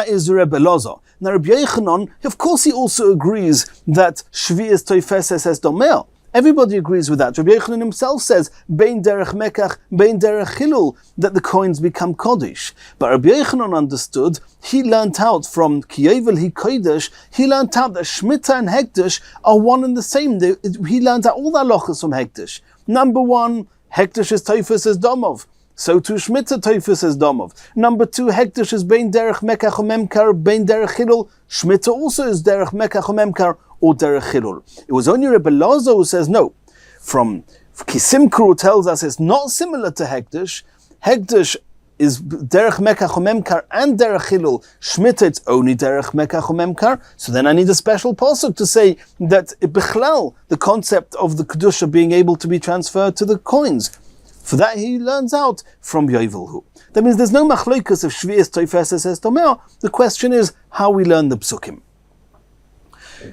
is Rabbi Elazar. Now Rabbi Yochanan, of course he also agrees that Shvius Toifeses es Domeo. Everybody agrees with that. Rabbi Yochanan himself says, Bein Derech Mekach, Bein Derech Chilul, that the coins become Kodesh. But Rabbi Yochanan understood, he learnt out from Ki Yovel Hi Kodesh, he learnt out that Shemitah and Hekdesh are one and the same. He learnt out all the halachas from Hekdesh. Number one, Hekdesh is Toifeses Domov. so too Shmita Teufus is Domov. Number 2, Hekdesh is Bein Derech Mekach Memkar, Bein Derech Chilul. Shmita also is Derech Mekach Memkar or Derech Chilul. It was only Rebbe Lozo who says no. From Kisimkru tells us it's not similar to Hekdesh. Hekdesh is Derech Mekach Memkar and Derech Chilul. Shmita, it's only Derech Mekach Memkar. So then I need a special pasuk to say that Bichlal, the concept of the Kedusha being able to be transferred to the coins. For that he learns out from Yovelhu. That means there's no machloikus of Shvi'is Toifeses Es Tomeo. The question is how we learn the psukim.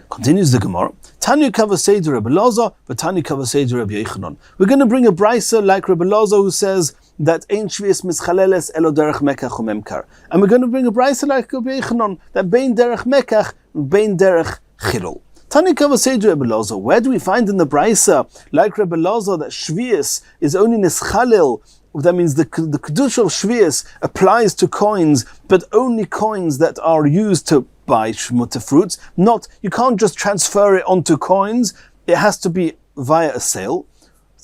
Continues the Gemara. Tanu Kavaseidu Rebbe Lozo, but Tanu Kavaseidu Rebbe Yochanan. We're going to bring a brisa like Rebbe Lozo who says that Ein Shvi'is Mischaleles Elo Derech Mekach Memkar. And we're going to bring a brisa like Rebbe Yochanan that Bein Derech Mekach, Bein Derech Chilul. Tanu Kavaseidu Rebbe Lozo. Where do we find in the brisa like Rebbe Lozo that Shvi'is is only Nischalel? That means the Kedusha of Shvi'is applies to coins, but only coins that are used to buy shmuta fruits. Not, you can't just transfer it onto coins. It has to be via a sale.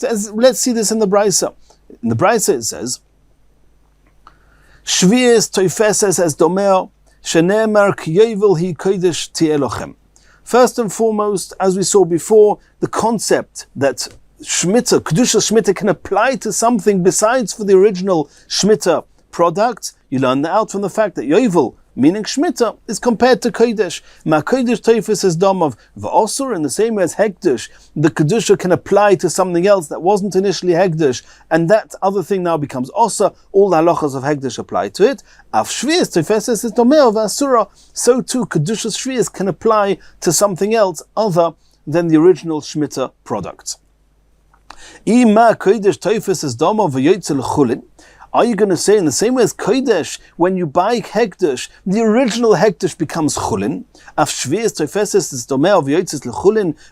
Let's see this in the brisa. In the brisa it says, Shvi'is toifeses es domeo, shenemar kiyovel hi kodesh tielochem. First and foremost, as we saw before, the concept that Shmita, Kedusha Shmita can apply to something besides for the original Shmita product. You learn that out from the fact that Yovel, meaning Shmita, is compared to Kodesh. Ma Kodesh Teufus is Domov V'osur, in the same way as Hekdesh, the Kedusha can apply to something else that wasn't initially Hekdesh, and that other thing now becomes Osa. All the halachas of Hekdesh apply to it. Av Shvi'is Teufus is Domeo V'asura, so too Kedusha Shvi'is can apply to something else other than the original Shmita product. Are you going to say in the same way as Kodesh, when you buy Hekdesh, the original Hekdesh becomes Chulin?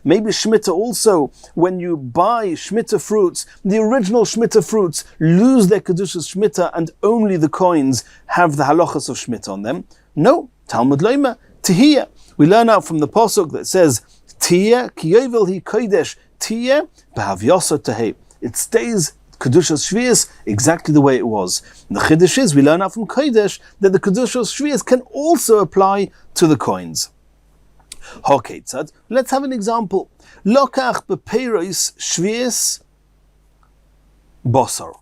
Maybe Shmita also, when you buy Shmita fruits, the original Shmita fruits lose their Kedushas Shmita and only the coins have the halachas of Shmita on them? No, Talmud Loima, Tehiyah. We learn out from the Pasuk that says, Tehiyah, ki yovel hi Kodesh, Tehiyah, b'hav yosa tehei. It stays Kedushas Shvi'is exactly the way it was. And the Chiddush is, we learn out from Kodesh that the Kedushas Shvi'is can also apply to the coins. Hoketzad, let's have an example. Lokach b'peiros Shvi'is bosar.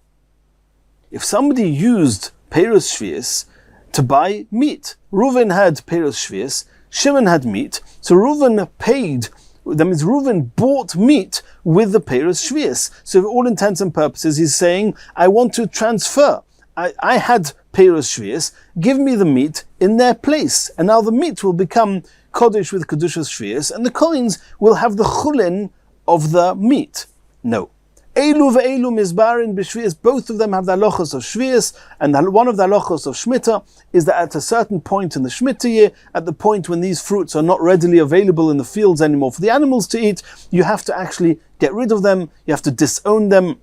If somebody used peiros Shvi'is to buy meat, Reuven had peiros Shvi'is, Shimon had meat, so Reuven paid. That means Reuven bought meat with the peiros Shvi'is. So for all intents and purposes, he's saying, I want to transfer. I had peiros Shvi'is, give me the meat in their place. And now the meat will become Kodesh with Kedushas Shvi'is, and the coins will have the chulin of the meat. No. Eilu ve'eilu mizbarin b'shvi'is, both of them have the halachos of shvi'is, and one of the halachos of shmita is that at a certain point in the shmita year, at the point when these fruits are not readily available in the fields anymore for the animals to eat, you have to actually get rid of them, you have to disown them.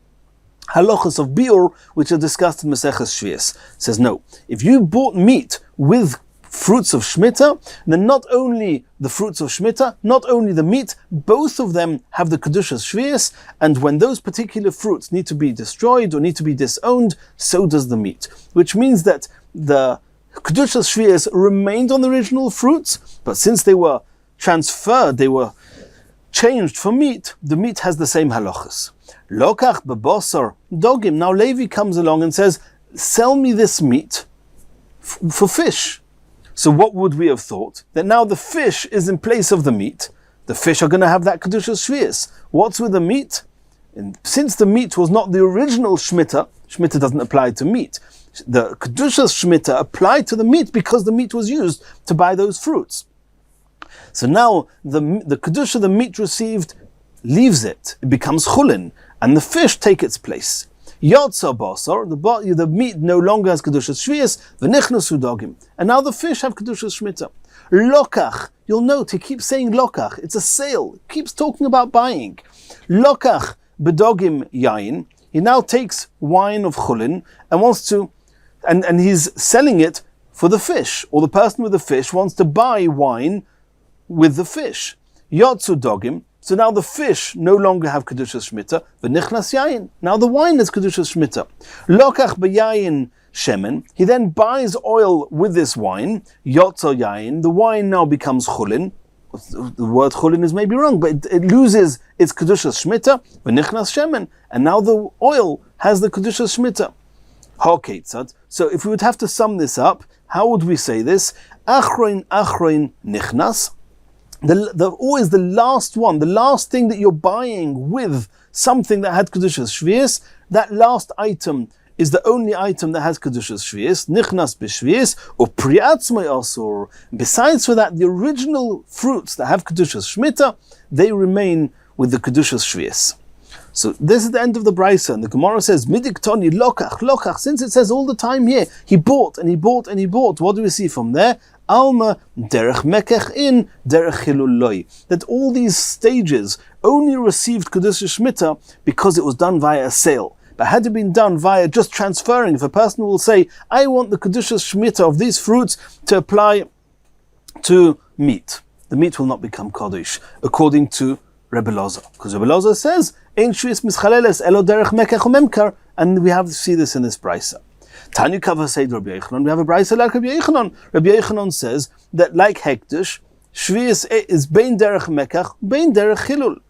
Halachos of biur, which are discussed in Masechet Shvi'is, says no. If you bought meat with fruits of Shemitah, then not only the fruits of Shemitah, not only the meat, both of them have the Kedushas Shvi'is, and when those particular fruits need to be destroyed or need to be disowned, so does the meat. Which means that the Kedushas Shvi'is remained on the original fruits, but since they were transferred, they were changed for meat, the meat has the same halachas. Lokach bebosar dogim. Now Levi comes along and says, sell me this meat for fish. So what would we have thought? That now the fish is in place of the meat. The fish are going to have that Kedushas Shvi'is. What's with the meat? And since the meat was not the original Shemitah, Shemitah doesn't apply to meat. The Kedushas Shemitah applied to the meat because the meat was used to buy those fruits. So now the Kedusha the meat received leaves it. It becomes chulin, and the fish take its place. Yotza basar, the meat no longer has Kedushas Shvi'is, v'nichnasu dogim. And now the fish have Kedushas Shemitah. Lokach, you'll note, he keeps saying lokach, it's a sale, he keeps talking about buying. Lokach bedogim yain, he now takes wine of chulin and wants to, and he's selling it for the fish, or the person with the fish wants to buy wine with the fish. Yotzu dogim, So now the fish no longer have Kedushas Shmita. V'nichnas yayin. Now the wine is Kedushas Shmita. Lokach b'yayin shemen. He then buys oil with this wine. Yotzo yayin. The wine now becomes chulin. The word chulin is maybe wrong, but it loses its Kedushas Shmita. V'nichnas shemen. And now the oil has the Kedushas Shmita. Ha-ketzad. So if we would have to sum this up, how would we say this? Achroin nichnas. Always the last one, the last thing that you're buying with something that had Kedushas Shvius, that last item is the only item that has Kedushas Shvius, Nichnas b'Shvius, or Priatzmei Asur. Besides for that, the original fruits that have Kedushas Shmita, they remain with the Kedushas Shvius. So this is the end of the Brisa, and the Gemara says, Midiktoni lokach, since it says all the time here, he bought and he bought and he bought. What do we see from there? Alma derech mekech in derech chilul loy. That all these stages only received Kedushas Shmita because it was done via a sale. But had it been done via just transferring, if a person will say, I want the Kedushas Shmita of these fruits to apply to meat, the meat will not become Kodesh, according to Rebbe Loza. Because Rebbe Loza says, Ein shvius mischaleles elo derech mekech umemkar, and we have to see this in this brisa. Tanya Kava said Rabbi Yochanan, we have a brisa like Rabbi Yochanan. Rabbi Yochanan says that like hektish, shvius is bein derech mekach, bein derech chilul.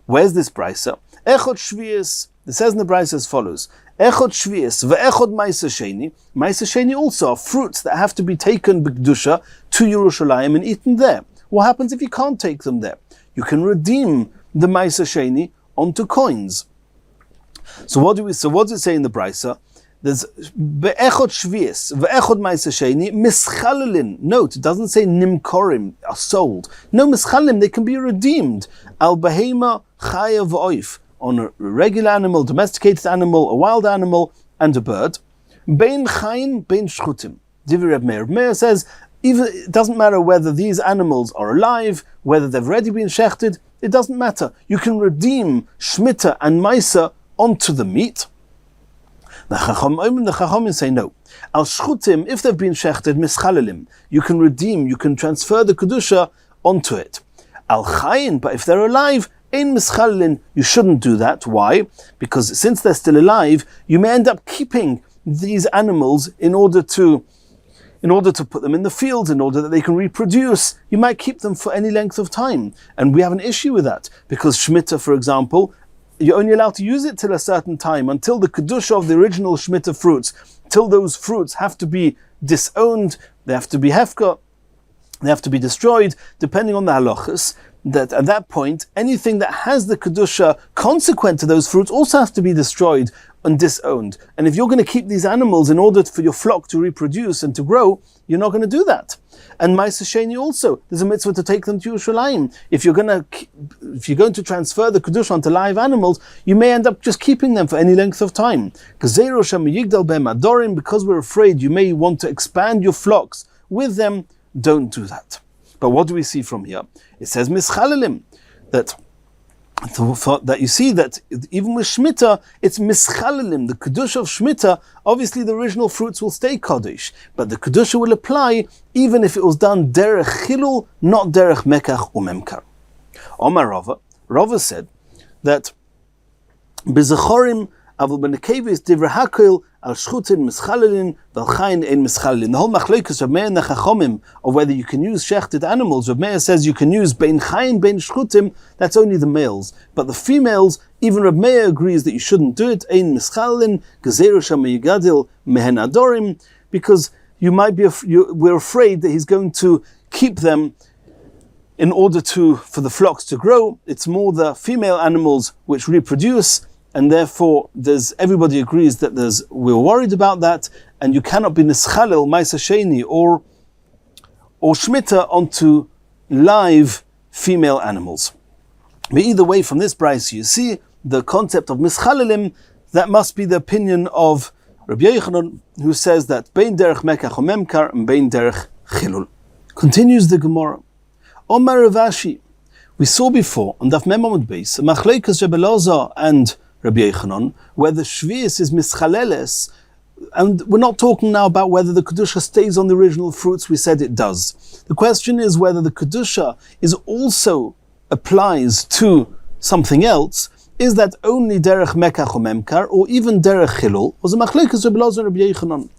Where's this brisa? Echot shvius, it says in the brisa as follows, Echot shvius ve'echot ma'aser sheni. Ma'aser sheni also are fruits that have to be taken b'kedusha to Yerushalayim and eaten there. What happens if you can't take them there? You can redeem the ma'aser sheni onto coins. So what does it say in the brisa? There's be'echot shvius ve'echot ma'aser sheni mischalelin. Note, it doesn't say nimkorim, are sold. No, mischalim, they can be redeemed. Al behema chaya v'oif, on a regular animal, domesticated animal, a wild animal, and a bird. Bein chayin, bein shchutim. Divrei Reb Meir. Reb Meir says, even it doesn't matter whether these animals are alive, whether they've already been shechted, it doesn't matter. You can redeem shmita and maisa onto the meat. The Chachamim say no. Al shchutim, if they've been shechted, mischalelim, you can redeem, you can transfer the kedusha onto it. Al chayin, but if they're alive, ein mischalelin, you shouldn't do that. Why? Because since they're still alive, you may end up keeping these animals in order to put them in the fields, in order that they can reproduce. You might keep them for any length of time. And we have an issue with that. Because Shemitah, for example, you're only allowed to use it till a certain time, until the Kedusha of the original Shemitah fruits, till those fruits have to be disowned, they have to be hefka, they have to be destroyed, depending on the halachas. That at that point, anything that has the Kedusha consequent to those fruits also has to be destroyed and disowned. And if you're going to keep these animals in order for your flock to reproduce and to grow, you're not going to do that. And Ma'aser Sheni also, there's a mitzvah to take them to Yerushalayim. If you're going to transfer the Kedusha onto live animals, you may end up just keeping them for any length of time. Because we're afraid you may want to expand your flocks with them, don't do that. But what do we see from here? It says mischalelim, that you see that even with Shemitah, it's mischalelim, the Kedusha of Shemitah. Obviously the original fruits will stay Kodesh, but the Kedusha will apply even if it was done derech chilul, not derech mekach umemkar. Omar Rava said that bezechorim avul benekevis divrei hakoil al shchutin mischalelin val chayin ein mischalelin. The whole machlokes Reb Meir and the Chachamim of whether you can use shechted animals. Reb Meir says you can use bein chayin bein shchutim. That's only the males, but the females, even Reb Meir agrees that you shouldn't do it. Ein mischalelin gezeru sham yigadil mehen adorim, because we're afraid that he's going to keep them in order for the flocks to grow. It's more the female animals which reproduce. And therefore, everybody agrees that we're worried about that, and you cannot be nischalel ma'aser sheni or shmita onto live female animals. But either way, from this brayso, you see the concept of mischalelim. That must be the opinion of Rabbi Yochanan, who says that bein derech mekach umemkar and bein derech chilul. Continues the Gemara. Omar Rav Ashi, we saw before on Daf Mem Amud Beis, machlokes Rebbe Loza and Rabbi Yochanan, whether shvius is mischaleles, and we're not talking now about whether the Kedusha stays on the original fruits. We said it does. The question is whether the Kedusha is also applies to something else, is that only derech mekach or memkar, or even derech chilul, was a machlekes Rabbi Elazar and Rabbi Yochanan.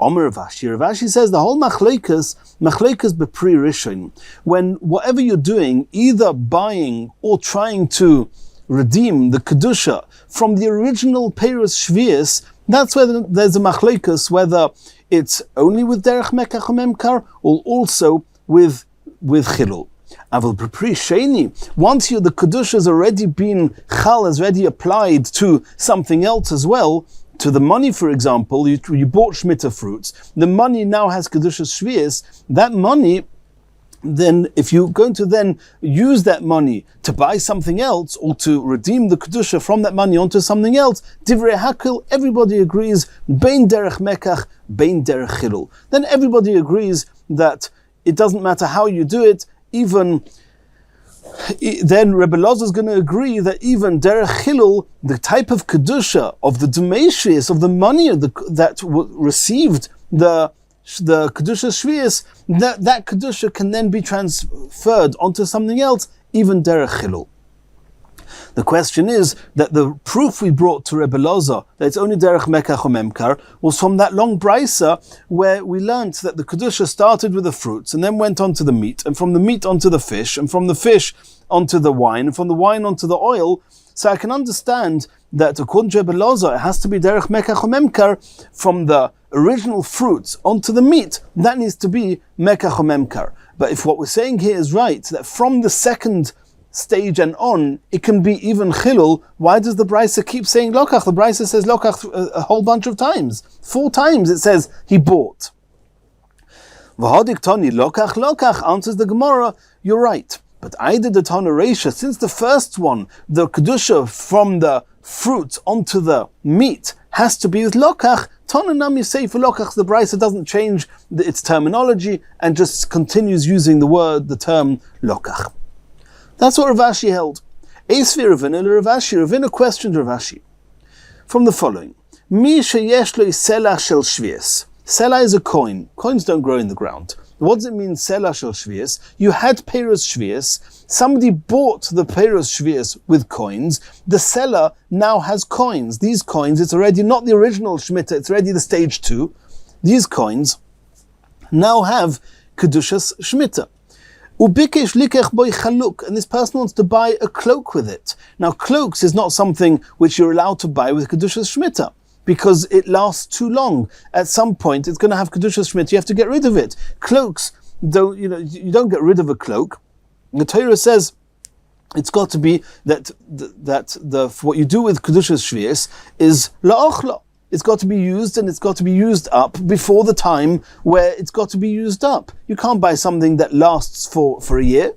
Omer Rav Ashi says the whole machlekes bepri rishon, when whatever you're doing, either buying or trying to redeem the kedusha from the original Peiros Shvius, that's where there's a machlekes, whether it's only with derech mekach or memkar, or also with chilul. Aval bepri sheni, once the kedusha has already been chal, has already applied to something else as well, to the money, for example, you bought shmita fruits, the money now has kedusha shvius, that money, then if you're going to then use that money to buy something else, or to redeem the kedusha from that money onto something else, divrei hakil, everybody agrees, bein derech mekach, bein derech chilul. Then everybody agrees that it doesn't matter how you do it, even then Rebbe Elazar is going to agree that even derech chilul, the type of kedusha of the demeshius, of the money that received the kedusha shvius, that kedusha can then be transferred onto something else, even derech chilul. The question is that the proof we brought to Rebbe Elazar that it's only derech mekach or memkar was from that long brisa where we learnt that the kedusha started with the fruits and then went on to the meat, and from the meat onto the fish, and from the fish onto the wine, and from the wine onto the oil. So I can understand that according to Rebbe Elazar, it has to be derech mekach or memkar from the original fruits onto the meat. That needs to be mekach or memkar. But if what we're saying here is right, that from the second stage and on, it can be even chilul, why does the brisa keep saying lokach? The brisa says lokach a whole bunch of times. 4 times it says he bought. V'hodik toni lokach, answers the Gemara, you're right. But either the Tana Reisha, since the first one, the kedusha from the fruit onto the meat has to be with lokach, Tana Nami say for lokach, the brisa doesn't change its terminology and just continues using the term lokach. That's what Rav Ashi held. Eisvi Ravina Rav Ashi. Ravina questioned Rav Ashi from the following: Mi sheyesh lo selah shel shvius. Selah is a coin. Coins don't grow in the ground. What does it mean, selah shel shvius? You had peiros shvius. Somebody bought the peiros shvius with coins. The seller now has coins. These coins, it's already not the original shmita. It's already the stage 2. These coins now have kedushas shmita. Ubikesh likech boy chaluk, and this person wants to buy a cloak with it. Now, cloaks is not something which you're allowed to buy with kedushas shmita, because it lasts too long. At some point, it's going to have kedushas shmita. You have to get rid of it. Cloaks you don't get rid of a cloak. The Torah says it's got to be that what you do with kedushas shvius is la'ochla. It's got to be used, and it's got to be used up before the time where it's got to be used up. You can't buy something that lasts for a year.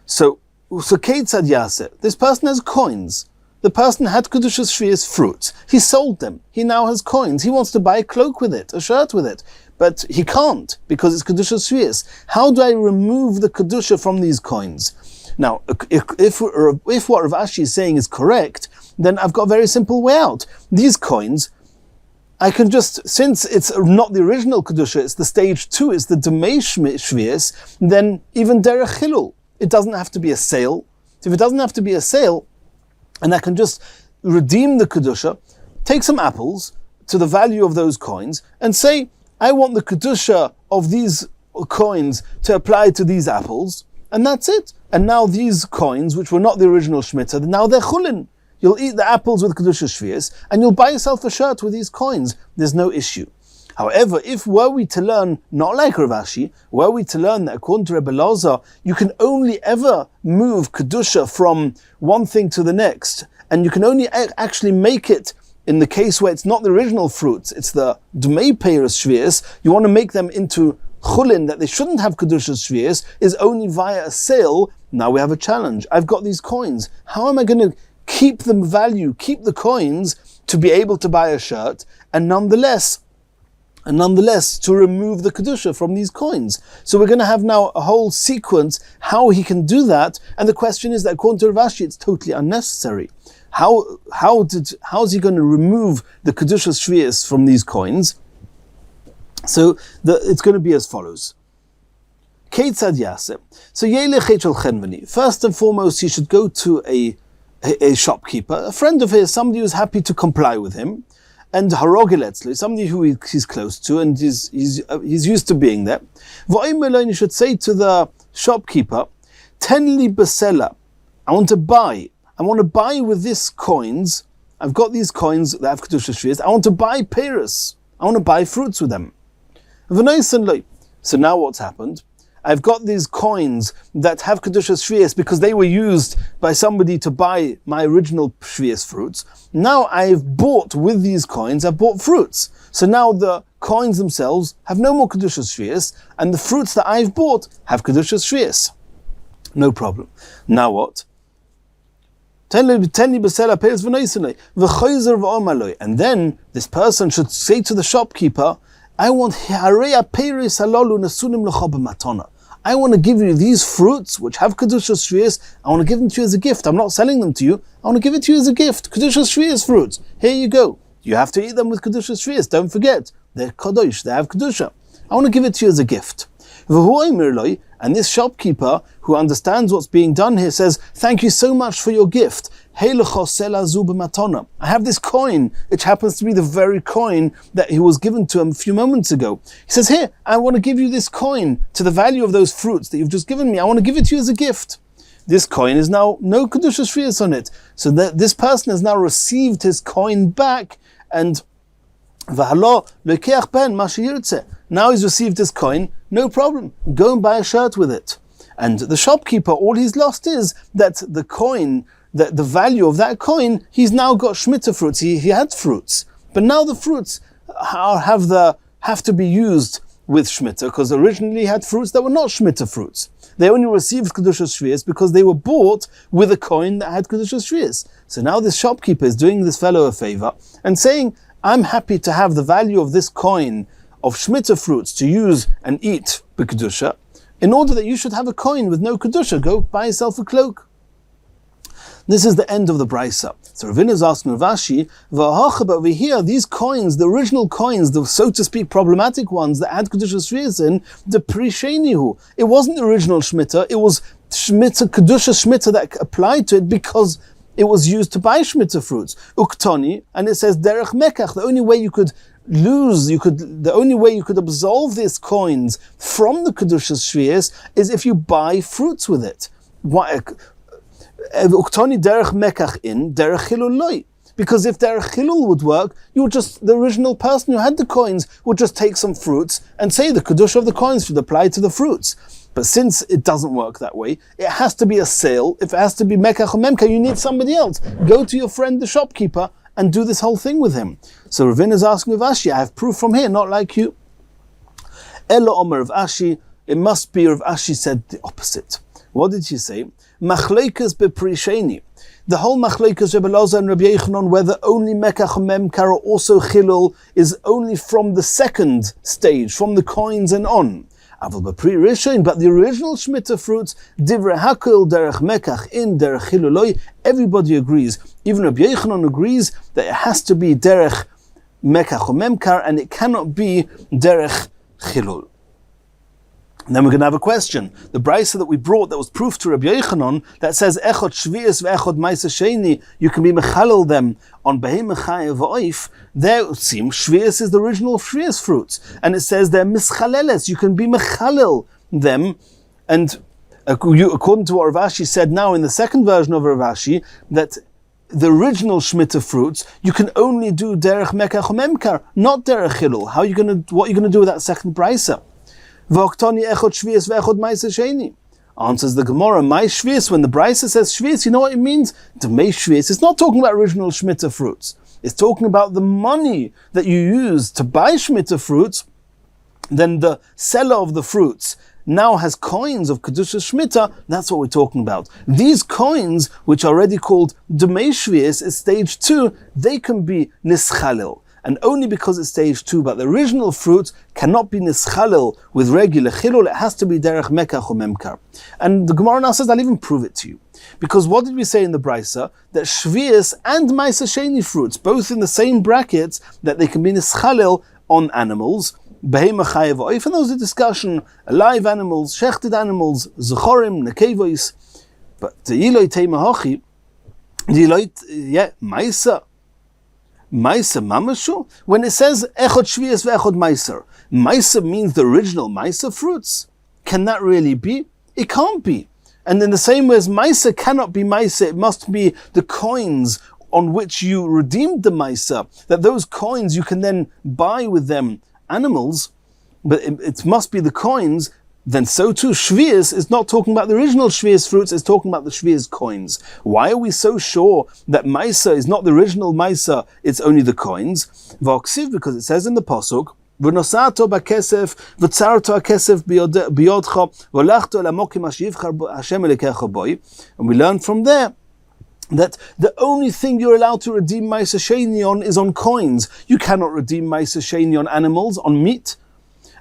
So Keitzad Yaseh, this person has coins. The person had Kedushas Shvius fruits. He sold them. He now has coins. He wants to buy a cloak with it, a shirt with it. But he can't, because it's Kedushas Shvius. How do I remove the Kedusha from these coins? Now, if what Rav Ashi is saying is correct, then I've got a very simple way out. These coins, I can just, since it's not the original Kedusha, it's the stage 2, it's the Demei Shvius, then even Derech Chilul, it doesn't have to be a sale. So if it doesn't have to be a sale, and I can just redeem the Kedusha, take some apples to the value of those coins, and say, I want the Kedusha of these coins to apply to these apples, and that's it. And now these coins, which were not the original Shemitah, now they're chulin. You'll eat the apples with Kedusha Shvius, and you'll buy yourself a shirt with these coins. There's no issue. However, if were we to learn, not like Rav Ashi, were we to learn that according to Rebbe Elazar, you can only ever move Kedusha from one thing to the next, and you can only actually make it in the case where it's not the original fruits, it's the Dmei Peiros Shvius, you want to make them into chulin, that they shouldn't have Kedusha Shvius, is only via a sale. Now we have a challenge. I've got these coins. How am I going to keep the value, keep the coins to be able to buy a shirt, and nonetheless to remove the Kedusha from these coins? So we're going to have now a whole sequence how he can do that, and the question is that according to Rav Ashi, it's totally unnecessary. How's he going to remove the Kedusha Shvius from these coins? So it's going to be as follows. Keitzad Yaseh. So Yelech Echel Chenveni. First and foremost, he should go to a shopkeeper, a friend of his, somebody who's happy to comply with him, and Harogiletzli, somebody who he's close to and he's used to being there. You should say to the shopkeeper, Tenli Besela, I want to buy with these coins. I've got these coins that have Kedusha Shvius. I want to buy Paris. I want to buy fruits with them. So now what's happened? I've got these coins that have Kedusha Shvius because they were used by somebody to buy my original Shvius fruits. Now I've bought with these coins, I've bought fruits. So now the coins themselves have no more Kedusha Shvius, and the fruits that I've bought have Kedusha Shvius. No problem. Now what? And then this person should say to the shopkeeper, I want to give you these fruits which have Kedusha Shvius. I want to give them to you as a gift. I'm not selling them to you. I want to give it to you as a gift. Kedusha Shvius fruits. Here you go. You have to eat them with Kedusha Shvius. Don't forget. They're Kadosh. They have Kedusha. I want to give it to you as a gift. And this shopkeeper who understands what's being done here says, thank you so much for your gift. I have this coin, which happens to be the very coin that he was given to him a few moments ago. He says, here, I want to give you this coin to the value of those fruits that you've just given me. I want to give it to you as a gift. This coin is now no Kedusha Shvius on it. So that this person has now received his coin back, and now he's received his coin, no problem. Go and buy a shirt with it. And the shopkeeper, all he's lost is that the coin, that the value of that coin, he's now got Shemitah fruits. He had fruits. But now the fruits have to be used with Shemitah, because originally he had fruits that were not Shemitah fruits. They only received Kedusha Shvius because they were bought with a coin that had Kedusha Shvius. So now this shopkeeper is doing this fellow a favor and saying, I'm happy to have the value of this coin of Shemitah fruits to use and eat b'Kedusha, in order that you should have a coin with no Kedusha. Go buy yourself a cloak. This is the end of the Brisa. So Ravina is asking Rav Ashi, but over here, these coins, the original coins, the so to speak problematic ones that had Kedusha Shvius in, the Prishenihu. It wasn't the original Shemitah, it was Shemitah, Kedusha Shemitah that applied to it because it was used to buy Shemitah fruits. Uktoni, and it says Derech Mekach, the only way you could absolve these coins from the Kedusha Shvius is if you buy fruits with it. Uktoni Derech Mekach in, Derech Chilul Loi. Because if Derech Chilul would work, the original person who had the coins would just take some fruits and say the Kedusha of the coins should apply to the fruits. But since it doesn't work that way, it has to be a sale. If it has to be Mekach or Memka, you need somebody else. Go to your friend, the shopkeeper, and do this whole thing with him. So Ravina is asking Rav Ashi, I have proof from here, not like you. Elo Omer Rav Ashi, it must be Rav Ashi said the opposite. What did she say? Machleikas beprisheni. The whole Machleikas Rebbe Loza and Rabbi Yechanan, whether only Mekach and Memkar or also Chilul, is only from the second stage, from the coins and on. But the original Shemitah fruits, Divrei Hakol Derech Mekach in Derech Chilul, everybody agrees. Even Rabbi Yechanan agrees that it has to be Derech Mekach or Memkar, and it cannot be Derech Chilul. And then we're going to have a question. The brisa that we brought that was proof to Rabbi Yechanan that says Echot Shvius ve'Echot Masechet, you can be mechalel them on Behemah Chayav v'Oif. There it seems Shvius is the original Shvius fruits, and it says they're mischaleles. You can be mechalel them, and according to what Rav Ashi said now in the second version of Rav Ashi, that the original Shemitah fruits you can only do derech Mekach Memkar, not derech Chilul. What are you going to do with that second brisa? Answers the Gemara, my shvius, when the Brisa says shvius, you know what it means? To make shvius, it's not talking about original Shemitah fruits. It's talking about the money that you use to buy Shemitah fruits. Then the seller of the fruits now has coins of Kedusha Shemitah. That's what we're talking about. These coins, which are already called Demei Shvius, is stage 2, they can be nischalil. And only because it's stage 2, but the original fruit cannot be nischalil with regular chilul, it has to be derech mekach or memkar. And the Gemara now says, I'll even prove it to you. Because what did we say in the Brisa? That shvius and Masechet fruits, both in the same brackets, that they can be nischalil on animals, behema chayev oif, and those are discussion, live animals, shechted animals, zechorim, nekevois, but the yiloi teima hochi, maisa mamashu, when it says echod shvius ve'echod maiser, maiser means the original maiser fruits. Can that really be? It can't be. And in the same way as maiser cannot be maiser, it must be the coins on which you redeemed the maiser, that those coins you can then buy with them animals, but it must be the coins. Then so too, Shvius is not talking about the original Shvius fruits, it's talking about the Shvius coins. Why are we so sure that Maisa is not the original Maisa, it's only the coins? V'oksiv, because it says in the Pasuk, V'nosato b'kesef, v'tzarto ha'kesef biyodcha, v'olachto l'mokim ha'shivchar Hashem elekecha boi. And we learn from there that the only thing you're allowed to redeem Maisa Sheni on is on coins. You cannot redeem Maisa Sheni on animals, on meat.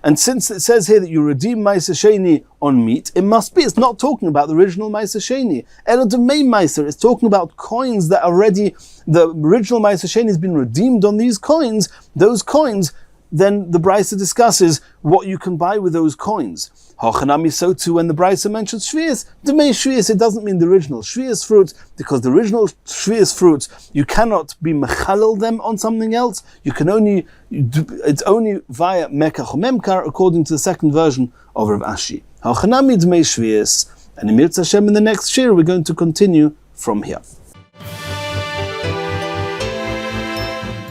And since it says here that you redeem Maisa Sheni on meat, it must be, it's not talking about the original Maisa Sheni. Elodemei Maisa, it's talking about coins that are ready, the original Maisa Sheni has been redeemed on these coins. Those coins, then the Brisa discusses what you can buy with those coins. Hachanami, so too, when the Brisa mentions Shvius, Demei Shvius, it doesn't mean the original Shvius fruits, because the original Shvius fruits, you cannot be mechalel them on something else. You can only, it's only via Mekach or Memkar, according to the second version of Rav Ashi. Hachanami Demei Shvius, and in Mirz Hashem in the next shiur, we're going to continue from here.